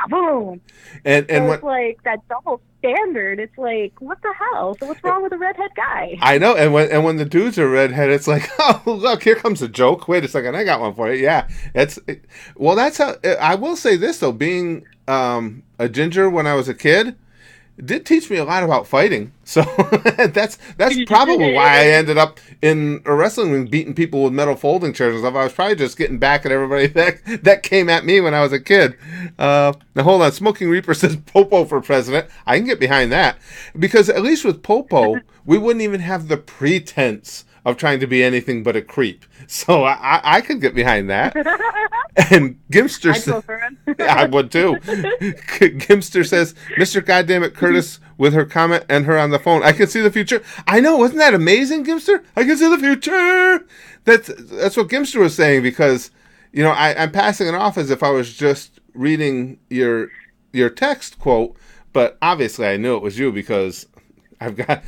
boom. And so it's like that double standard. It's like, what the hell? So what's wrong with a redhead guy? I know, and when the dudes are redhead, it's like, oh, look, here comes a joke. Wait a second, I got one for you. Yeah, that's how. I will say this though, being a ginger when I was a kid, it did teach me a lot about fighting. So that's probably why I ended up in a wrestling ring beating people with metal folding chairs and stuff. I was probably just getting back at everybody that came at me when I was a kid. Now hold on. Smoking Reaper says Popo for president. I can get behind that, because at least with Popo, we wouldn't even have the pretense of trying to be anything but a creep. So I could get behind that. And Gimster says, I would too. Gimster says, Mr. Goddammit Curtis with her comment and her on the phone. I can see the future. I know, wasn't that amazing, Gimster? I can see the future. That's what Gimster was saying, because I'm passing it off as if I was just reading your text quote, but obviously I knew it was you, because I've got,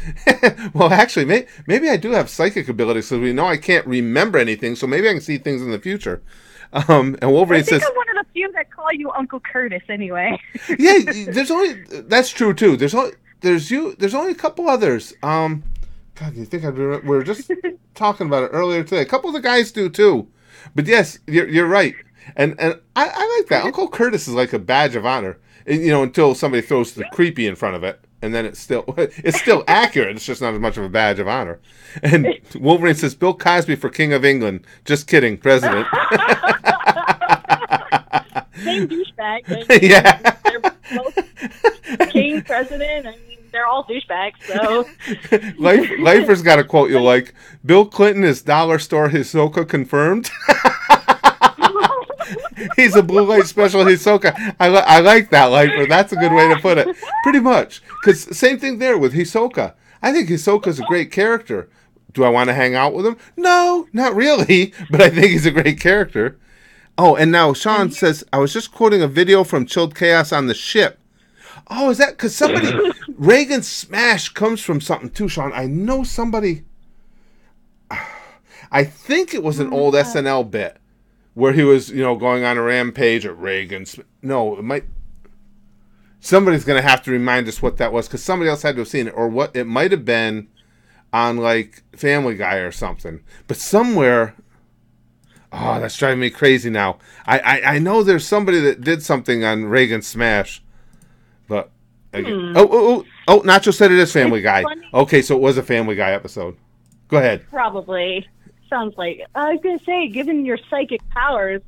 well, actually, maybe I do have psychic abilities, so we know I can't remember anything, so maybe I can see things in the future. And Wolverine says, I'm one of the few that call you Uncle Curtis anyway. Yeah, that's true too. There's only a couple others. God, you think we were just talking about it earlier today. A couple of the guys do too. But yes, you're right. And I like that. Uncle Curtis is like a badge of honor. Until somebody throws the creepy in front of it. And then it's still accurate. It's just not as much of a badge of honor. And Wolverine says, Bill Cosby for King of England. Just kidding, President. Same douchebag. Yeah. They're both king, president. I mean, they're all douchebags, so. Lifer's got a quote you'll like. Bill Clinton is dollar store Hisoka confirmed. He's a blue light special Hisoka. I like that, Lifer. That's a good way to put it. Pretty much. Because same thing there with Hisoka. I think Hisoka's a great character. Do I want to hang out with him? No, not really. But I think he's a great character. Oh, and now Sean says, I was just quoting a video from Chilled Chaos on the ship. Oh, is that because somebody... Reagan smash comes from something too, Sean. I know somebody... I think it was an old SNL bit where he was, going on a rampage at Reagan's. No, it might. Somebody's going to have to remind us what that was, because somebody else had to have seen it, or what it might have been on like Family Guy or something. But somewhere, oh, that's driving me crazy now. I know there's somebody that did something on Reagan Smash, but again, oh, Nacho said it is Family Guy. Funny. Okay, so it was a Family Guy episode. Go ahead. Probably. Sounds like, I was going to say, given your psychic powers,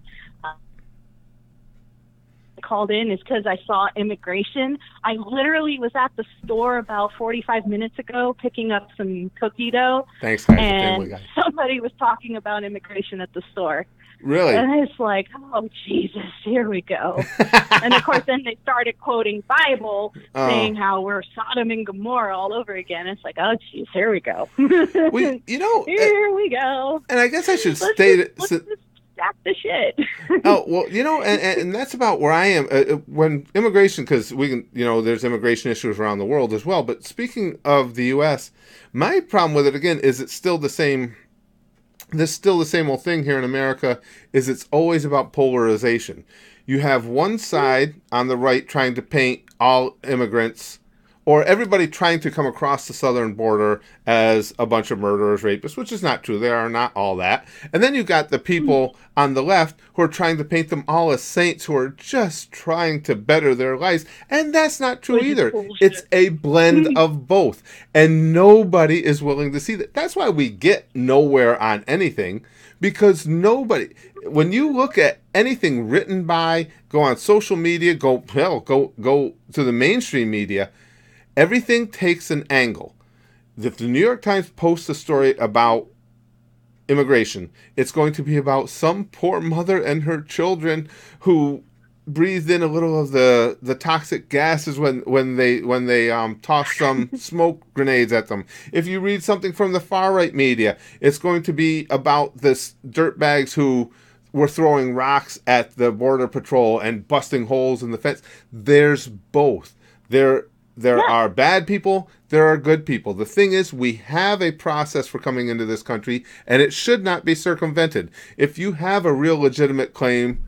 I called in is because I saw immigration. I literally was at the store about 45 minutes ago picking up some cookie dough. Thanks, guys. And somebody was talking about immigration at the store. Really? And it's like, oh, Jesus, here we go. And, of course, then they started quoting Bible, saying how we're Sodom and Gomorrah all over again. It's like, oh, jeez, here we go. We, here we go. And I guess I should state it. Let's just stack the shit. Oh, well, and that's about where I am. When immigration, because we can, there's immigration issues around the world as well. But speaking of the U.S., my problem with it, again, is it's still the same. This still the same old thing here in America, is it's always about polarization. You have one side on the right trying to paint all immigrants, or everybody trying to come across the southern border as a bunch of murderers, rapists, which is not true. They are not all that. And then you got the people on the left who are trying to paint them all as saints who are just trying to better their lives. And that's not true either. It's a blend of both. And nobody is willing to see that. That's why we get nowhere on anything, because nobody, when you look at anything written by, go on social media, go to the mainstream media, everything takes an angle. If the New York Times posts a story about immigration, it's going to be about some poor mother and her children who breathed in a little of the toxic gases when they tossed some smoke grenades at them. If you read something from the far right media, it's going to be about this dirtbags who were throwing rocks at the border patrol and busting holes in the fence. There's both. There are bad people, there are good people. The thing is, we have a process for coming into this country, and it should not be circumvented. If you have a real legitimate claim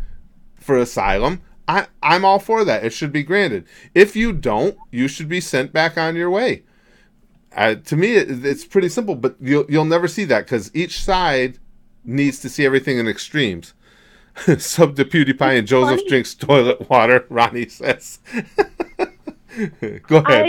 for asylum, I'm all for that. It should be granted. If you don't, you should be sent back on your way. To me, it's pretty simple, but you'll never see that, because each side needs to see everything in extremes. Sub to PewDiePie and Joseph drinks toilet water, Ronnie says. Go ahead.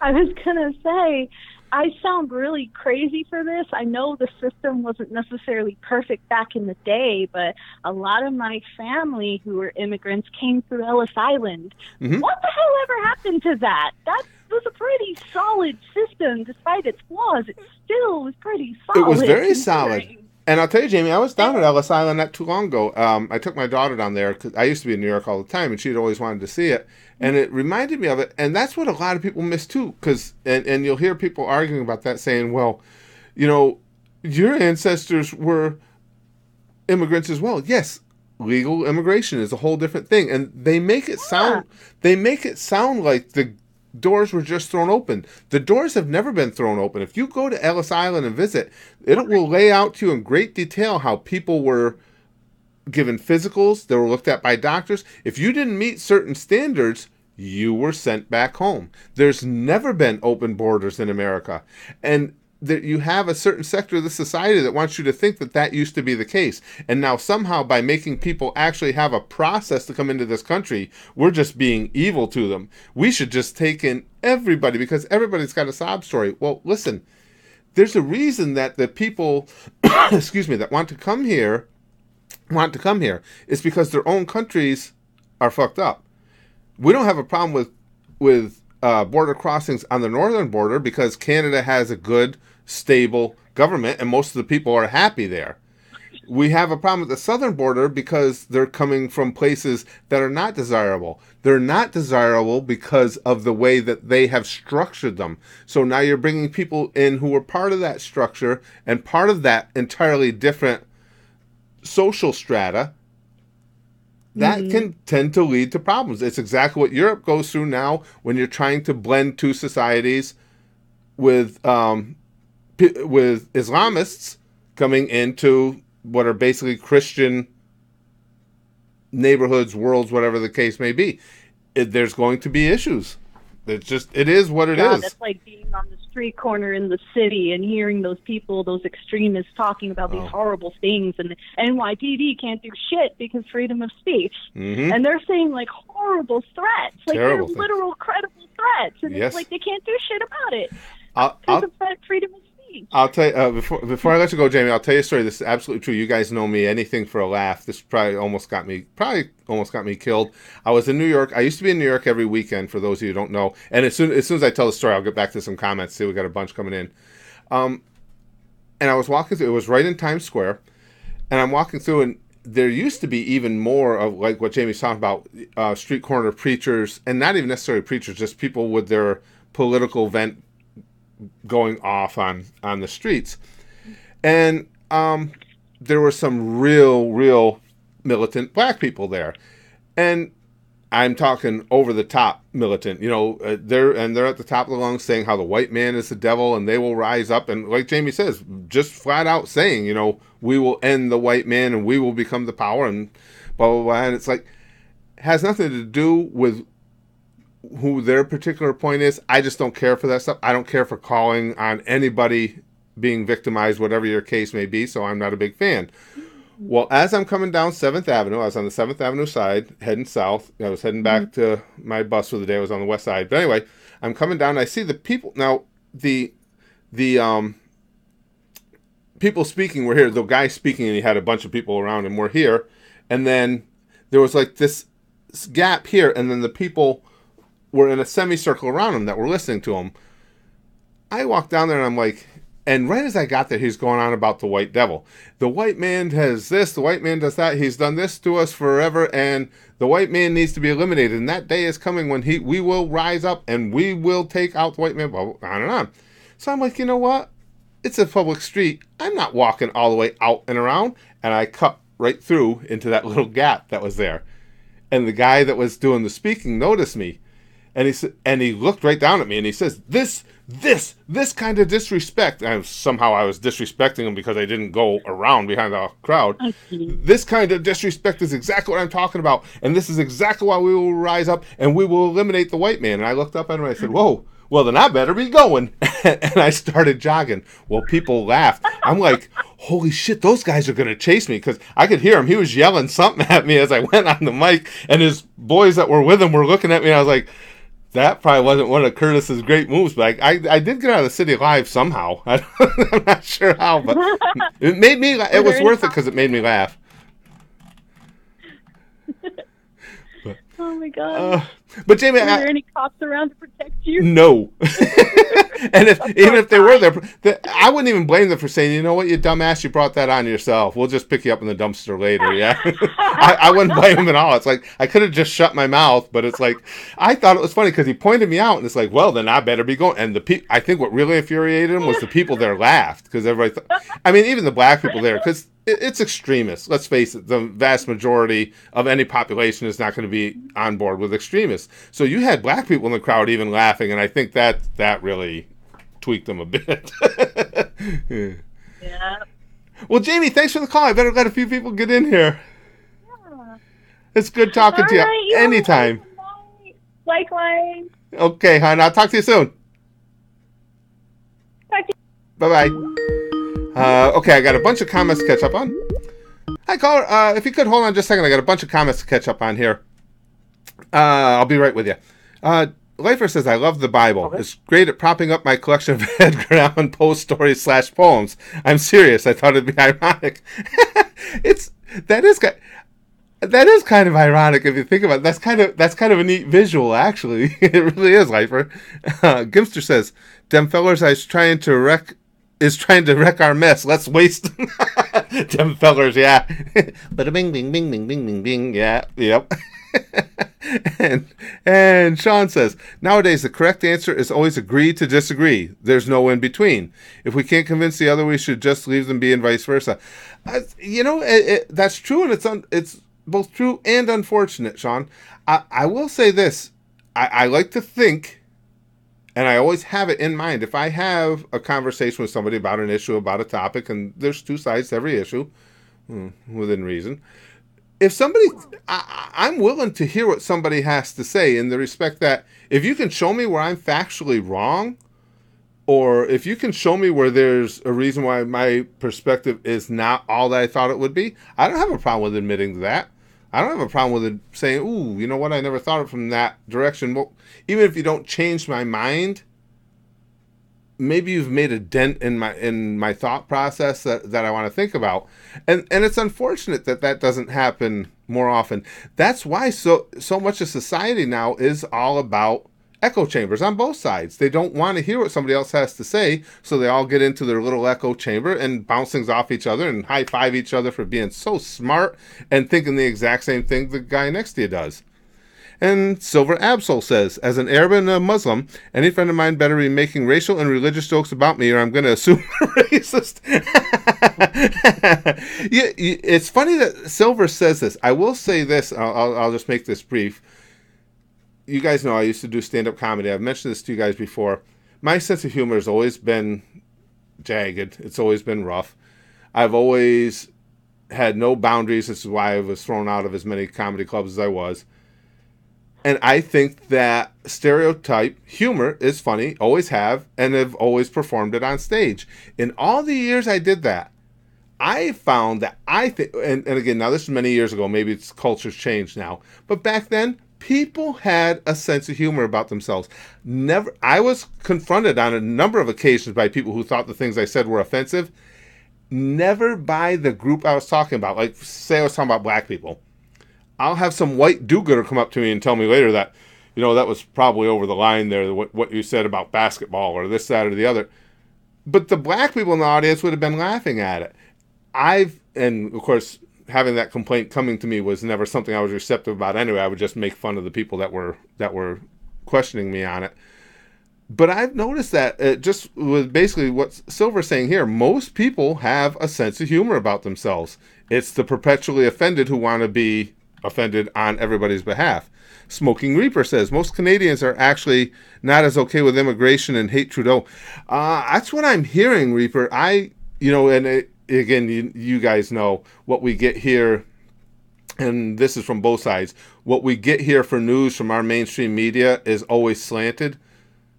I was gonna say, I sound really crazy for this. I know the system wasn't necessarily perfect back in the day, but a lot of my family who were immigrants came through Ellis Island. Mm-hmm. What the hell ever happened to that? That was a pretty solid system, despite its flaws. It still was pretty solid. It was very solid. And I'll tell you, Jamie, I was down at Ellis Island not too long ago. I took my daughter down there because I used to be in New York all the time, and she'd always wanted to see it. And it reminded me of it. And that's what a lot of people miss, too. And you'll hear people arguing about that, saying, well, your ancestors were immigrants as well. Yes, legal immigration is a whole different thing. And they make it sound like the doors were just thrown open. The doors have never been thrown open. If you go to Ellis Island and visit, it will lay out to you in great detail how people were given physicals, they were looked at by doctors. If you didn't meet certain standards, you were sent back home. There's never been open borders in America. And that you have a certain sector of the society that wants you to think that used to be the case. And now somehow by making people actually have a process to come into this country, we're just being evil to them. We should just take in everybody because everybody's got a sob story. Well, listen, there's a reason that the people, that want to come here is because their own countries are fucked up. We don't have a problem with border crossings on the northern border because Canada has a good, stable government and most of the people are happy there. We have a problem at the southern border because they're coming from places that are not desirable. They're not desirable because of the way that they have structured them. So now you're bringing people in who are part of that structure and part of that entirely different social strata. That can tend to lead to problems. It's exactly what Europe goes through now when you're trying to blend two societies with Islamists coming into what are basically Christian neighborhoods, worlds, whatever the case may be. There's going to be issues. It is what it is. That's like being on the street corner in the city and hearing those people, those extremists talking about these horrible things, and the NYPD can't do shit because freedom of speech. Mm-hmm. And they're saying like horrible threats, like terrible they're literal credible threats, and it's like they can't do shit about it because of freedom of speech. speech. I'll tell you, before I let you go, Jamie, I'll tell you a story. This is absolutely true. You guys know me. Anything for a laugh. This probably almost got me killed. I was in New York. I used to be in New York every weekend, for those of you who don't know. And as soon as I tell the story, I'll get back to some comments. See, we got a bunch coming in. And I was walking through. It was right in Times Square. And I'm walking through, and there used to be even more of, like what Jamie's talking about, street corner preachers, and not even necessarily preachers, just people with their political vent going off on the streets. And there were some real militant black people there. And I'm talking over the top militant, they're at the top of the lungs saying how the white man is the devil and they will rise up. And like Jamie says, just flat out saying, we will end the white man and we will become the power and blah, blah, blah. And it's like, has nothing to do with who their particular point is. I just don't care for that stuff. I don't care for calling on anybody being victimized, whatever your case may be. So I'm not a big fan. Well, as I'm coming down 7th Avenue, I was on the 7th Avenue side, heading south. I was heading back to my bus for the day. I was on the west side. But anyway, I'm coming down, and I see the people. Now, the people speaking were here. The guy speaking, and he had a bunch of people around him, were here. And then there was like this gap here, and then the people were in a semicircle around him that were listening to him. I walked down there, and I'm like... And right as I got there, he's going on about the white devil. The white man has this, the white man does that. He's done this to us forever, and the white man needs to be eliminated. And that day is coming when we will rise up and we will take out the white man, blah, blah, on and on. So I'm like, you know what? It's a public street. I'm not walking all the way out and around. And I cut right through into that little gap that was there. And the guy that was doing the speaking noticed me. And he looked right down at me and he says, this kind of disrespect. And somehow I was disrespecting him because I didn't go around behind the crowd. This kind of disrespect is exactly what I'm talking about. And this is exactly why we will rise up and we will eliminate the white man. And I looked up at him and I said, whoa, well, then I better be going. And I started jogging. Well, people laughed. I'm like, holy shit, those guys are going to chase me. Because I could hear him. He was yelling something at me as I went on the mic. And his boys that were with him were looking at me. And I was like, that probably wasn't one of Curtis's great moves, but I did get out of the city alive somehow. I'm not sure how, but it made me. It was worth it because it made me laugh. But, oh my god! But Jamie, were there any cops around to protect you? No. And even if they were there, I wouldn't even blame them for saying, you know what, you dumbass, you brought that on yourself. We'll just pick you up in the dumpster later, yeah? I wouldn't blame them at all. It's like, I could have just shut my mouth, but it's like, I thought it was funny because he pointed me out, and it's like, well, then I better be going. And I think what really infuriated him was the people there laughed, because everybody even the black people there, because it's extremists. Let's face it, the vast majority of any population is not going to be on board with extremists. So you had black people in the crowd even laughing, and I think that really tweaked them a bit. Yeah. Well, Jamie, thanks for the call. I better let a few people get in here. Yeah. It's good talking to you. Anytime. Likewise. Okay, hon. I'll talk to you soon. Bye-bye. Okay, I got a bunch of comments to catch up on. Hi, caller. If you could hold on just a second, I got a bunch of comments to catch up on here. I'll be right with you. Leifer says, I love the Bible. Okay. It's great at propping up my collection of Edgar Allan Poe stories / poems. I'm serious. I thought it'd be ironic. That is kind of ironic if you think about it. That's kind of a neat visual, actually. It really is, Leifer. Gimster says, "Dem fellers is trying to wreck our mess. Let's waste dem fellers, yeah." Bada bing bing bing bing bing bing bing. Yeah, yep. And Sean says, nowadays the correct answer is always agree to disagree. There's no in between. If we can't convince the other, we should just leave them be, and vice versa. That's true, and it's both true and unfortunate, Sean. I will say this. I like to think, and I always have it in mind, if I have a conversation with somebody about an issue, about a topic, and there's two sides to every issue, within reason. If somebody, I'm willing to hear what somebody has to say, in the respect that if you can show me where I'm factually wrong, or if you can show me where there's a reason why my perspective is not all that I thought it would be, I don't have a problem with admitting that. I don't have a problem with it saying, ooh, you know what, I never thought of it from that direction. Well, even if you don't change my mind, maybe you've made a dent in my thought process that I want to think about. And it's unfortunate that doesn't happen more often. That's why so much of society now is all about echo chambers on both sides. They don't want to hear what somebody else has to say, so they all get into their little echo chamber and bounce things off each other and high-five each other for being so smart and thinking the exact same thing the guy next to you does. And Silver Absol says, as an Arab and a Muslim, any friend of mine better be making racial and religious jokes about me or I'm going to assume they're racist. Yeah, it's funny that Silver says this. I will say this, I'll just make this brief. You guys know I used to do stand-up comedy. I've mentioned this to you guys before. My sense of humor has always been jagged. It's always been rough. I've always had no boundaries. This is why I was thrown out of as many comedy clubs as I was. And I think that stereotype humor is funny, always have, and have always performed it on stage. In all the years I did that, I found that I think, and again, now this is many years ago, maybe it's culture's changed now, but back then, people had a sense of humor about themselves. I was confronted on a number of occasions by people who thought the things I said were offensive. Never by the group I was talking about. Like, say I was talking about black people. I'll have some white do-gooder come up to me and tell me later that, that was probably over the line there, what you said about basketball or this, that, or the other. But the black people in the audience would have been laughing at it. And of course, having that complaint coming to me was never something I was receptive about anyway. I would just make fun of the people that were questioning me on it. But I've noticed that just with basically what Silver's saying here, most people have a sense of humor about themselves. It's the perpetually offended who want to be offended on everybody's behalf. Smoking Reaper says, most Canadians are actually not as okay with immigration and hate Trudeau. That's what I'm hearing, Reaper. Again, you guys know what we get here, and this is from both sides. What we get here for news from our mainstream media is always slanted,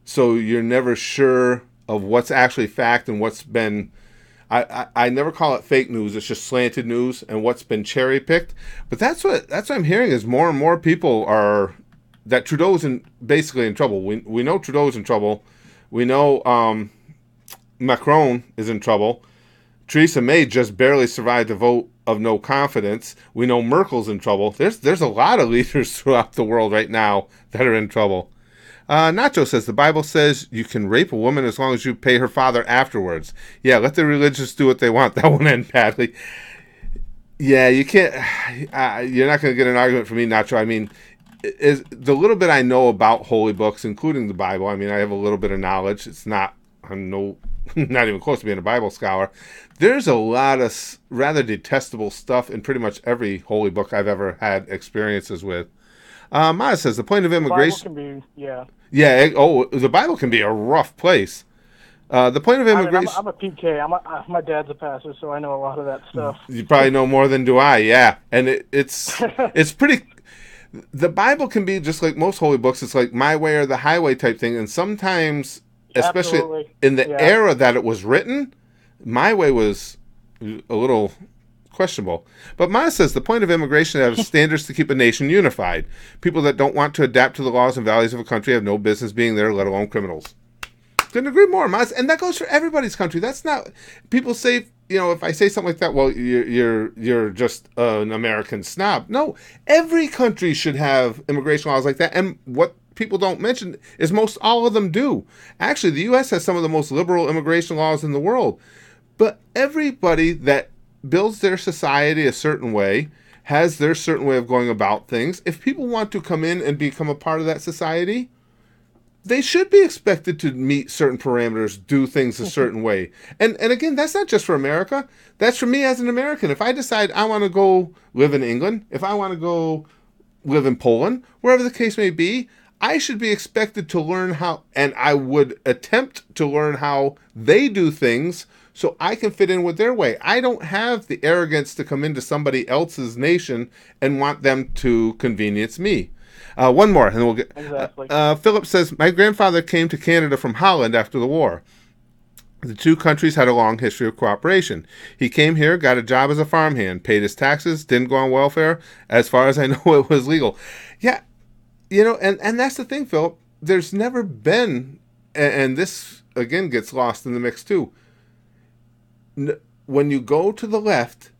so you're never sure of what's actually fact and what's been... I never call it fake news. It's just slanted news and what's been cherry picked. But that's what I'm hearing is more and more people are that Trudeau's basically in trouble. We know Trudeau's in trouble. We know Macron is in trouble. Theresa May just barely survived a vote of no confidence. We know Merkel's in trouble. There's a lot of leaders throughout the world right now that are in trouble. Nacho says, the Bible says you can rape a woman as long as you pay her father afterwards. Yeah, let the religious do what they want. That won't end badly. Yeah, you can't... you're not going to get an argument from me, Nacho. I mean, is the little bit I know about holy books, including the Bible, I mean, I have a little bit of knowledge. I'm not even close to being a Bible scholar. There's a lot of rather detestable stuff in pretty much every holy book I've ever had experiences with. Maya says, the point of immigration... The Bible can be, yeah. Yeah, the Bible can be a rough place. The point of immigration... I'm a PK. My dad's a pastor, so I know a lot of that stuff. You probably know more than do I, yeah. And it's pretty... The Bible can be just like most holy books. It's like my way or the highway type thing. And sometimes, especially Absolutely. in the era that it was written, my way was a little... questionable. But Maya says the point of immigration is to have standards to keep a nation unified. People that don't want to adapt to the laws and values of a country have no business being there, let alone criminals. Couldn't agree more, Maya. And that goes for everybody's country. That's not... People say, if I say something like that, well, you're just an American snob. No, every country should have immigration laws like that. And what people don't mention is most all of them do. Actually, the U.S. has some of the most liberal immigration laws in the world. But everybody that builds their society a certain way, has their certain way of going about things. If people want to come in and become a part of that society, they should be expected to meet certain parameters, do things a certain way. And again, that's not just for America. That's for me as an American. If I decide I want to go live in England, if I want to go live in Poland, wherever the case may be, I should be expected to learn how, and I would attempt to learn how they do things so I can fit in with their way. I don't have the arrogance to come into somebody else's nation and want them to convenience me. One more, and then we'll get... Exactly. Philip says, my grandfather came to Canada from Holland after the war. The two countries had a long history of cooperation. He came here, got a job as a farmhand, paid his taxes, didn't go on welfare. As far as I know, it was legal. Yeah, and that's the thing, Philip. There's never been, and this... again gets lost in the mix too. When you go to the left,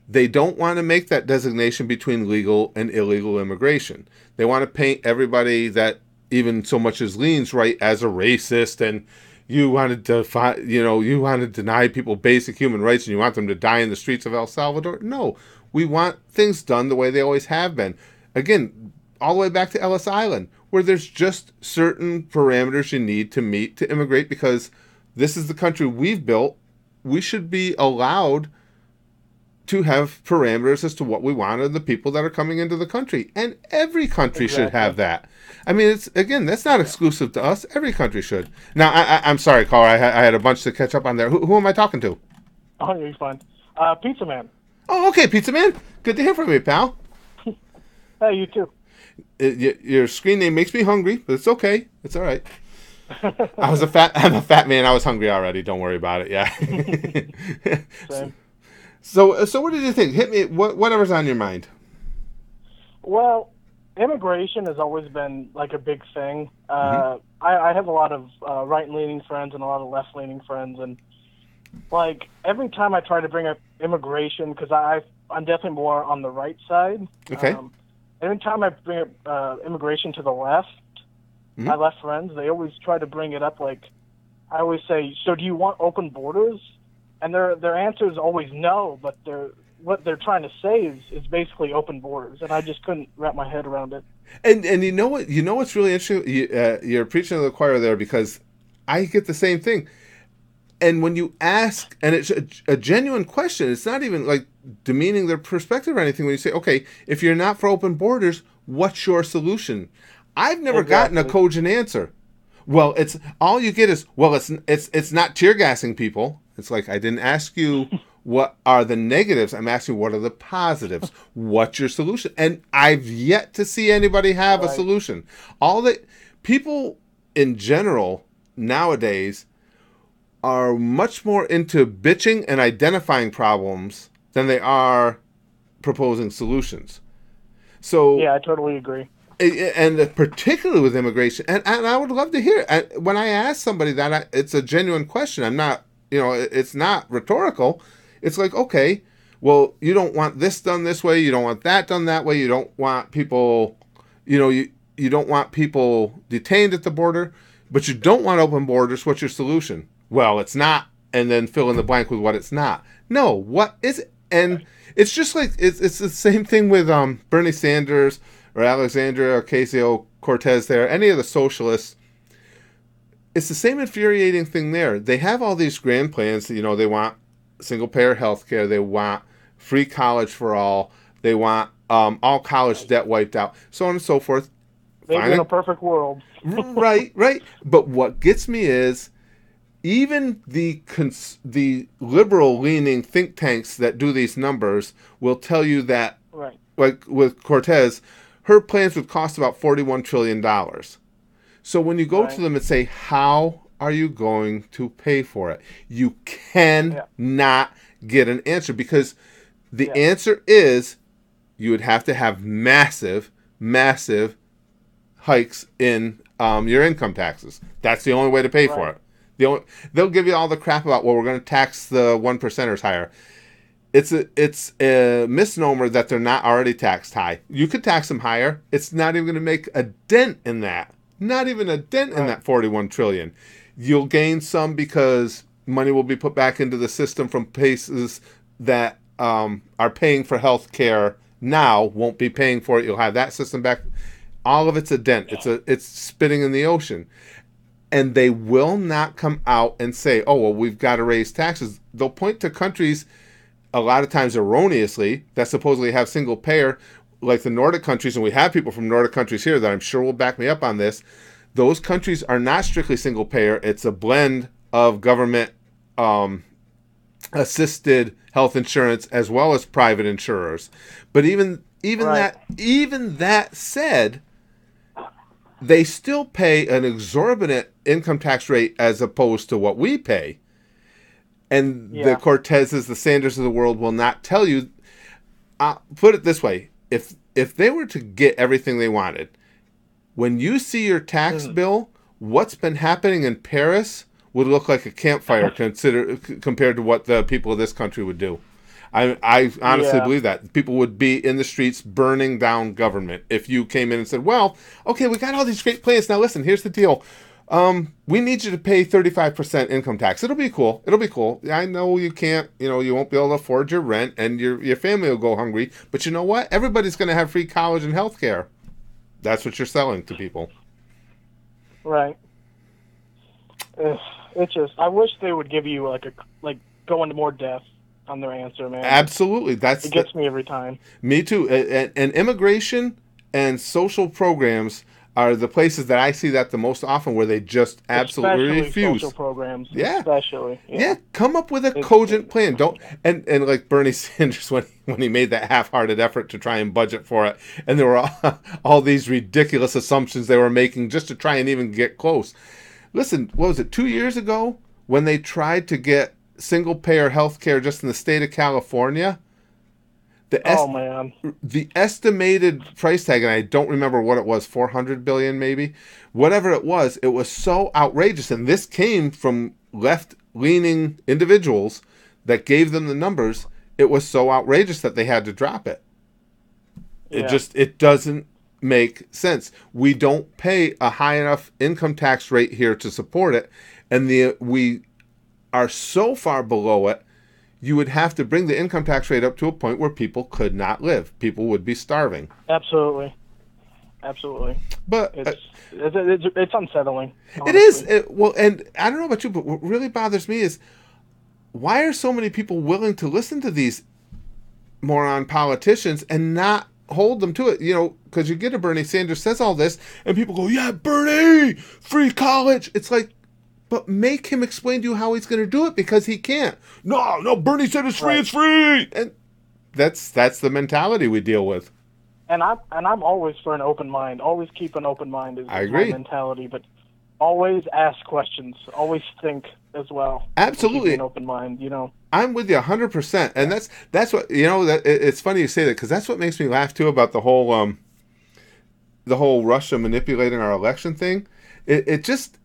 they don't want to make that designation between legal and illegal immigration. They want to paint everybody that even so much as leans right as a racist, and you want to deny people basic human rights, and you want them to die in the streets of El Salvador. No, we want things done the way they always have been. Again, all the way back to Ellis Island, where there's just certain parameters you need to meet to immigrate, because this is the country we've built. We should be allowed to have parameters as to what we want of the people that are coming into the country. And every country should have that. I mean, that's not exclusive to us. Every country should. Now, I'm sorry, caller. I had a bunch to catch up on there. Who am I talking to? Oh, you're fine. Pizza Man. Oh, okay, Pizza Man. Good to hear from you, pal. Hey, you too. Your screen name makes me hungry, but it's okay. It's all right. I'm a fat man. I was hungry already. Don't worry about it. Yeah. Same. So what did you think? Hit me. Whatever's on your mind. Well, immigration has always been like a big thing. I have a lot of right-leaning friends and a lot of left-leaning friends, and like every time I try to bring up immigration, because I'm definitely more on the right side. Okay. Every time I bring up immigration to the left, my left friends, they always try to bring it up. Like I always say, so do you want open borders? And their answer is always no, but what they're trying to say is basically open borders, and I just couldn't wrap my head around it. And you know what? You know what's really interesting? You're preaching to the choir there, because I get the same thing. And when you ask, and it's a genuine question, it's not even like demeaning their perspective or anything. When you say, okay, if you're not for open borders, what's your solution? I've never gotten a cogent answer. Well, it's all you get is, well, it's not tear gassing people. It's like, I didn't ask you what are the negatives. I'm asking what are the positives. What's your solution? And I've yet to see anybody have a solution. All that people in general nowadays are much more into bitching and identifying problems than they are proposing solutions. So yeah, I totally agree. And particularly with immigration, and I would love to hear it. When I ask somebody that, it's a genuine question. I'm not, it's not rhetorical. It's like, okay, well, you don't want this done this way. You don't want that done that way. You don't want people, you don't want people detained at the border, but you don't want open borders. What's your solution? Well, it's not, and then fill in the blank with what it's not. No, what is it? And it's just like, it's the same thing with Bernie Sanders or Alexandria Ocasio-Cortez there, any of the socialists. It's the same infuriating thing there. They have all these grand plans that, they want single-payer health care. They want free college for all. They want all college debt wiped out, so on and so forth. They live in a perfect world. Right. But what gets me is even the liberal-leaning think tanks that do these numbers will tell you that, like with Cortez, her plans would cost about $41 trillion. So when you go to them and say, how are you going to pay for it? You cannot get an answer, because the answer is you would have to have massive, massive hikes in your income taxes. That's the only way to pay for it. They'll give you all the crap about, well, we're going to tax the 1%ers higher. It's a misnomer that they're not already taxed high. You could tax them higher. It's not even going to make a dent in that. Not even a dent in that $41 trillion. You'll gain some because money will be put back into the system from places that are paying for health care now, won't be paying for it. You'll have that system back. All of it's a dent. It's spitting in the ocean. And they will not come out and say, oh, well, we've got to raise taxes. They'll point to countries, a lot of times erroneously, that supposedly have single payer, like the Nordic countries, and we have people from Nordic countries here that I'm sure will back me up on this. Those countries are not strictly single payer. It's a blend of government assisted health insurance as well as private insurers. But even that said, they still pay an exorbitant income tax rate as opposed to what we pay. And the Cortezes, the Sanders of the world will not tell you. Put it this way: if they were to get everything they wanted, when you see your tax bill, what's been happening in Paris would look like a campfire compared to what the people of this country would do. I honestly believe that. People would be in the streets burning down government if you came in and said, well, okay, we got all these great plans. Now listen, here's the deal. We need you to pay 35% income tax. It'll be cool. I know you can't, you won't be able to afford your rent and your family will go hungry. But you know what? Everybody's going to have free college and health care. That's what you're selling to people. Right. It's just, I wish they would give you go into more depth on their answer, man. Absolutely. It gets me every time. Me too. And immigration and social programs are the places that I see that the most often, where they just absolutely refuse. Social programs. Yeah. Especially. Yeah. Come up with a cogent plan. Don't and like Bernie Sanders when he made that half-hearted effort to try and budget for it, and there were all these ridiculous assumptions they were making just to try and even get close. Listen, what was it, 2 years ago when they tried to get single-payer health care just in the state of California? The estimated price tag, and I don't remember what it was, $400 billion maybe, whatever it was so outrageous. And this came from left-leaning individuals that gave them the numbers. It was so outrageous that they had to drop it. Yeah. It doesn't make sense. We don't pay a high enough income tax rate here to support it, and we are so far below it. You would have to bring the income tax rate up to a point where people could not live. People would be starving. Absolutely. But it's unsettling. Honestly. It is. And I don't know about you, but what really bothers me is, why are so many people willing to listen to these moron politicians and not hold them to it? Because you get a Bernie Sanders says all this, and people go, yeah, Bernie, free college. It's like, but make him explain to you how he's going to do it, because he can't. No, Bernie said it's free, it's free. And that's the mentality we deal with. And I'm always for an open mind. Always keep an open mind is I agree. My mentality. But always ask questions. Always think as well. Absolutely. Keep an open mind, I'm with you 100%. And that's what, it's funny you say that, because that's what makes me laugh too about the whole Russia manipulating our election thing.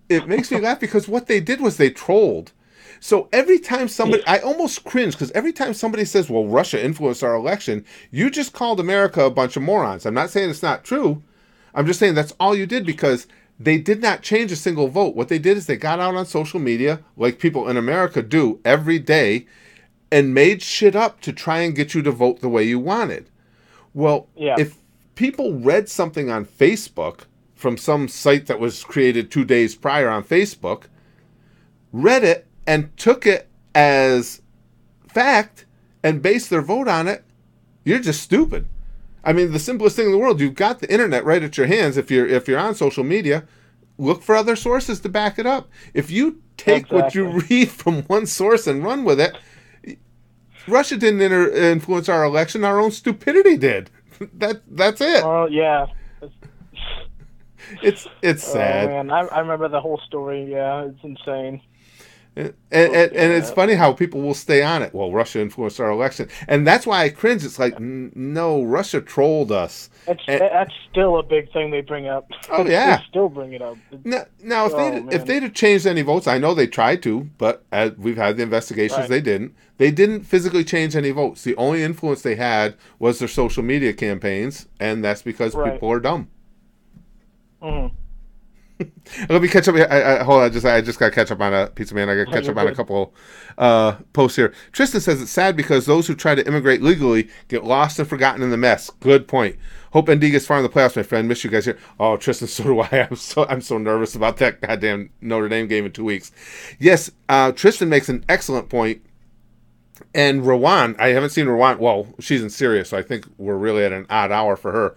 It makes me laugh, because what they did was they trolled. So every time I almost cringe, because every time somebody says, well, Russia influenced our election, you just called America a bunch of morons. I'm not saying it's not true. I'm just saying that's all you did, because they did not change a single vote. What they did is they got out on social media, like people in America do every day, and made shit up to try and get you to vote the way you wanted. Well, if people read something on Facebook from some site that was created 2 days prior on Facebook, read it and took it as fact and based their vote on it, you're just stupid. I mean, the simplest thing in the world, you've got the internet right at your hands. If you're on social media, look for other sources to back it up. If you take what you read from one source and run with it, Russia didn't influence our election, our own stupidity did. That's it. Well, yeah. It's sad. Oh, man, I remember the whole story. Yeah, it's insane. And it's funny how people will stay on it. Well, Russia influenced our election, and that's why I cringe. It's like, no, Russia trolled us. That's still a big thing they bring up. Oh yeah, they still bring it up. Now if they'd have changed any votes, I know they tried to, but as we've had the investigations, right. They didn't. They didn't physically change any votes. The only influence they had was their social media campaigns, and that's because people are dumb. Mm-hmm. Let me catch up. Hold on, I just got to catch up on a Pizza Man. I got to catch up on a couple posts here. Tristan says it's sad because those who try to immigrate legally get lost and forgotten in the mess. Good point. Hope ND gets far in the playoffs, my friend. Miss you guys here. Oh, Tristan, so do I. I'm so nervous about that goddamn Notre Dame game in 2 weeks. Yes, Tristan makes an excellent point. And Rowan, I haven't seen Rowan. Well, she's in Syria, so I think we're really at an odd hour for her.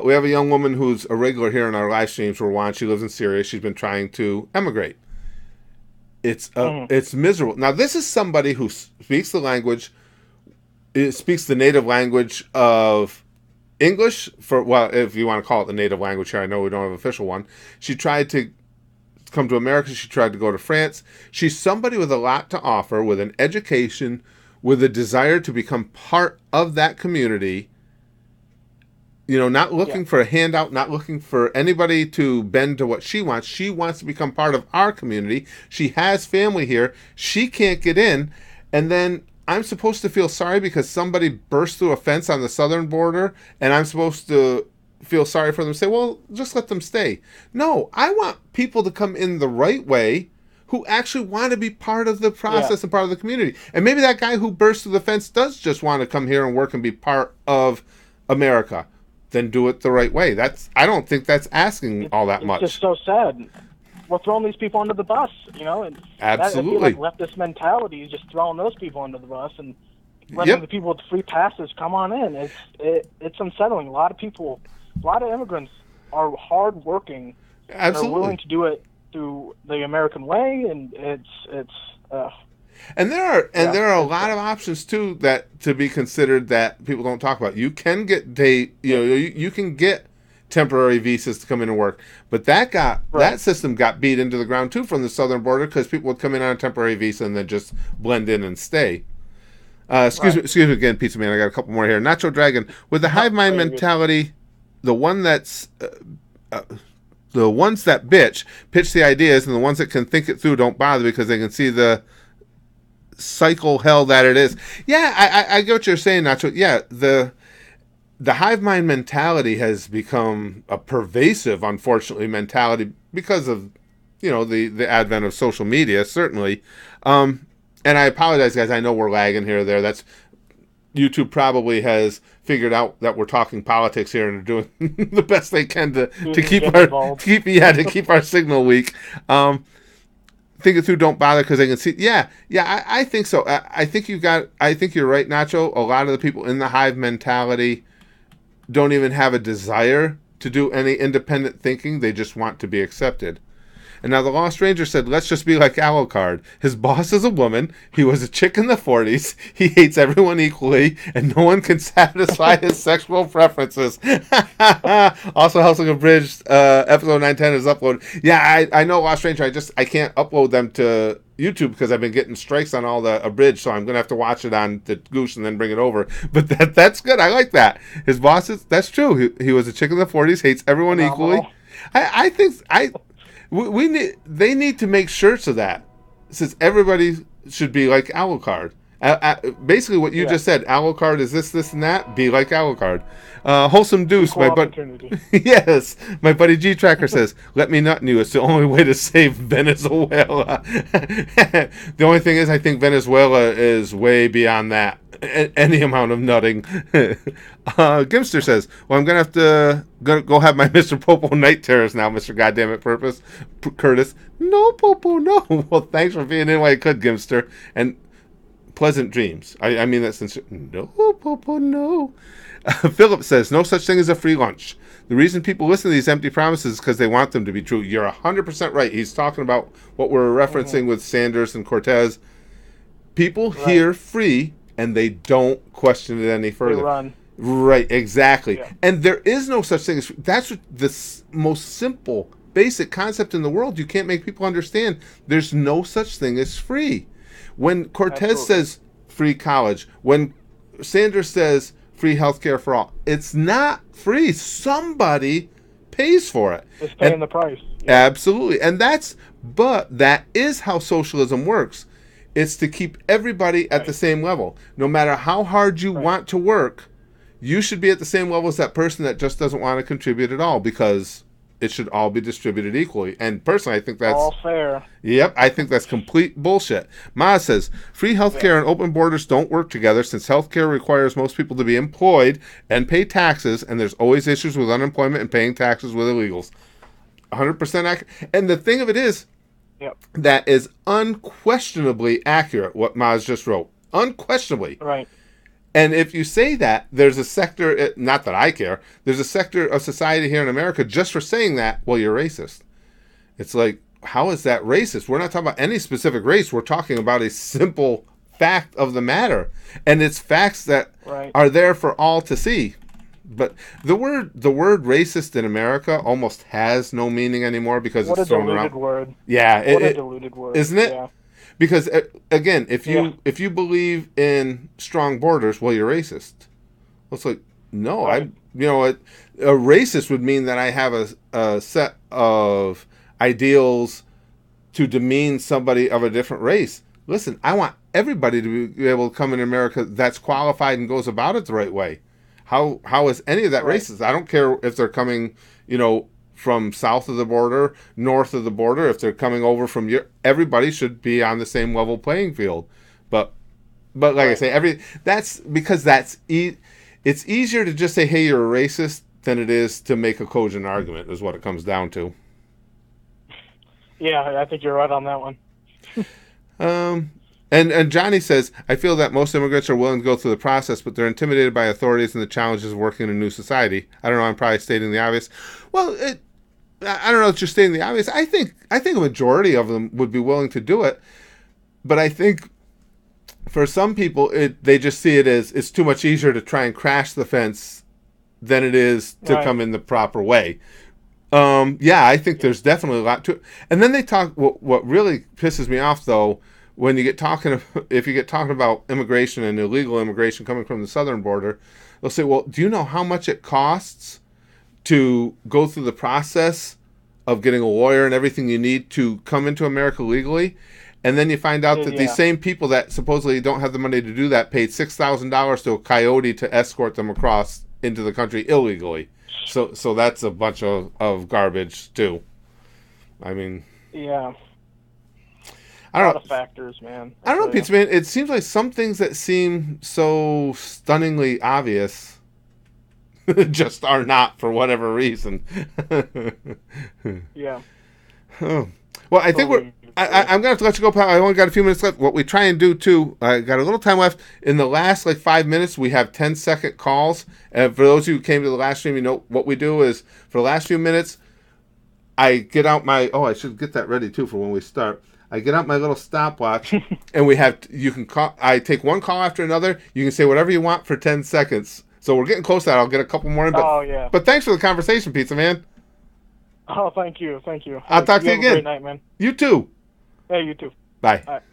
We have a young woman who's a regular here in our live streams, Rowan. She lives in Syria. She's been trying to emigrate. It's miserable. Now, this is somebody who speaks the language, speaks the native language of English, if you want to call it the native language here. I know we don't have an official one. She tried to come to America. She tried to go to France. She's somebody with a lot to offer, with an education, with a desire to become part of that community. not looking for a handout, not looking for anybody to bend to what she wants. She wants to become part of our community. She has family here. She can't get in. And then I'm supposed to feel sorry because somebody burst through a fence on the southern border, and I'm supposed to feel sorry for them and say, well, just let them stay. No, I want people to come in the right way who actually want to be part of the process and part of the community. And maybe that guy who burst through the fence does just want to come here and work and be part of America. Then do it the right way. I don't think that's asking all that much. It's just so sad. We're throwing these people under the bus, And absolutely. I feel like leftist mentality is just throwing those people under the bus and letting the people with free passes come on in. It's unsettling. A lot of immigrants are hardworking. Absolutely. They're willing to do it through the American way, and it's. And there are a lot of options too that to be considered that people don't talk about. You can get you can get temporary visas to come in and work, but that system got beat into the ground too from the southern border because people would come in on a temporary visa and then just blend in and stay. Excuse me again, Pizza Man. I got a couple more here. Nacho Dragon, with the hive mind mentality, the ones that bitch pitch the ideas, and the ones that can think it through don't bother because they can see the cycle hell that it is. Yeah, I get what you're saying, Nacho. Yeah, the hive mind mentality has become a pervasive, unfortunately, mentality because of the advent of social media, certainly. And I apologize, guys. I know we're lagging here or there. That's YouTube probably has figured out that we're talking politics here and are doing the best they can to keep our signal weak. Think it through, don't bother because they can see. Yeah, I think so. I think you're right, Nacho. A lot of the people in the hive mentality don't even have a desire to do any independent thinking. They just want to be accepted. And now the Lost Ranger said, let's just be like Alucard. His boss is a woman. He was a chick in the 40s. He hates everyone equally, and no one can satisfy his sexual preferences. Also, Helsing Abridged, episode 910 is uploaded. Yeah, I know Lost Ranger. I can't upload them to YouTube because I've been getting strikes on all the abridged, so I'm going to have to watch it on the Goose and then bring it over. But that's good. I like that. His boss that's true. He was a chick in the 40s, hates everyone equally. I think they need to make shirts of that. It says everybody should be like Alucard. Basically what you just said, Alucard is this, and that. Be like Alucard. Wholesome Deuce, my buddy. Yes, my buddy G Tracker says, "Let me nut you. It's the only way to save Venezuela." The only thing is, I think Venezuela is way beyond that. Any amount of nutting. Gimster says, "Well, I'm gonna have to go have my Mr. Popo night terrors now, Mr. Goddammit Purpose." Curtis, no Popo, no. Well, thanks for being in while you could, Gimster, and pleasant dreams. I mean that sincere. No Popo, no. Philip says, no such thing as a free lunch. The reason people listen to these empty promises is because they want them to be true. You're 100% right. He's talking about what we're referencing with Sanders and Cortez. People hear free, and they don't question it any further. They run. Right, exactly. Yeah. And there is no such thing as free. That's the most simple, basic concept in the world. You can't make people understand. There's no such thing as free. When Cortez says free college, when Sanders says free healthcare for all, it's not free. Somebody pays for it. It's paying the price. Yeah. Absolutely. And that is how socialism works. It's to keep everybody at the same level. No matter how hard you want to work, you should be at the same level as that person that just doesn't want to contribute at all, because it should all be distributed equally. And personally, I think that's all fair. Yep, I think that's complete bullshit. Ma says, free healthcare and open borders don't work together, since healthcare requires most people to be employed and pay taxes, and there's always issues with unemployment and paying taxes with illegals. 100% accurate. And the thing of it is, that is unquestionably accurate, what Maz just wrote. Unquestionably. Right. And if you say that, there's a sector, not that I care, there's a sector of society here in America just for saying that, well, you're racist. It's like, how is that racist? We're not talking about any specific race. We're talking about a simple fact of the matter. And it's facts that are there for all to see. But the word racist in America almost has no meaning anymore because it's thrown around. What a diluted word. Yeah. What a diluted word. Isn't it? Yeah. Because, again, if you believe in strong borders, well, you're racist. Well, it's like, No, Right. a racist would mean that I have a set of ideals to demean somebody of a different race. Listen, I want everybody to be able to come in America that's qualified and goes about it the right way. How is any of that Right. racist? I don't care if they're coming, from south of the border, north of the border, if they're coming over from everybody should be on the same level playing field. But like I Right. say, that's because it's easier to just say, hey, you're a racist than it is to make a cogent argument, is what it comes down to. Yeah, I think you're right on that one. And Johnny says, I feel that most immigrants are willing to go through the process, but they're intimidated by authorities and the challenges of working in a new society. I don't know, I'm probably stating the obvious. Well, I don't know if you're stating the obvious. I think a majority of them would be willing to do it, but I think for some people, they just see it as it's too much easier to try and crash the fence than it is to Right. come in the proper way. Yeah, I think there's definitely a lot to it. And then they talk. What really pisses me off, though, when you get talking, if you get talking about immigration and illegal immigration coming from the southern border, they'll say, "Well, do you know how much it costs to go through the process of getting a lawyer and everything you need to come into America legally?" And then you find out that these same people that supposedly don't have the money to do that paid $6,000 to a coyote to escort them across into the country illegally. So that's a bunch of garbage too. I mean, Yeah. I A don't lot know. of factors, man. I don't know, tell ya. Pizza Man. It seems like some things that seem so stunningly obvious just are not for whatever reason. Yeah. Oh. Well, I think Totally I'm gonna have to let you go, pal. I only got a few minutes left. What we try and do too, I got a little time left. In the last 5 minutes, we have 10-second calls. And for those of you who came to the last stream, you know what we do is for the last few minutes, I get out my. Oh, I should get that ready too for when we start. I get out my little stopwatch, and you can call. I take one call after another. You can say whatever you want for 10 seconds. So we're getting close to that. I'll get a couple more in. But, Oh, yeah. But thanks for the conversation, Pizza Man. Oh, thank you. Thank you. I'll talk to you have a again. great night, man. You too. Hey, you too. Bye. All right.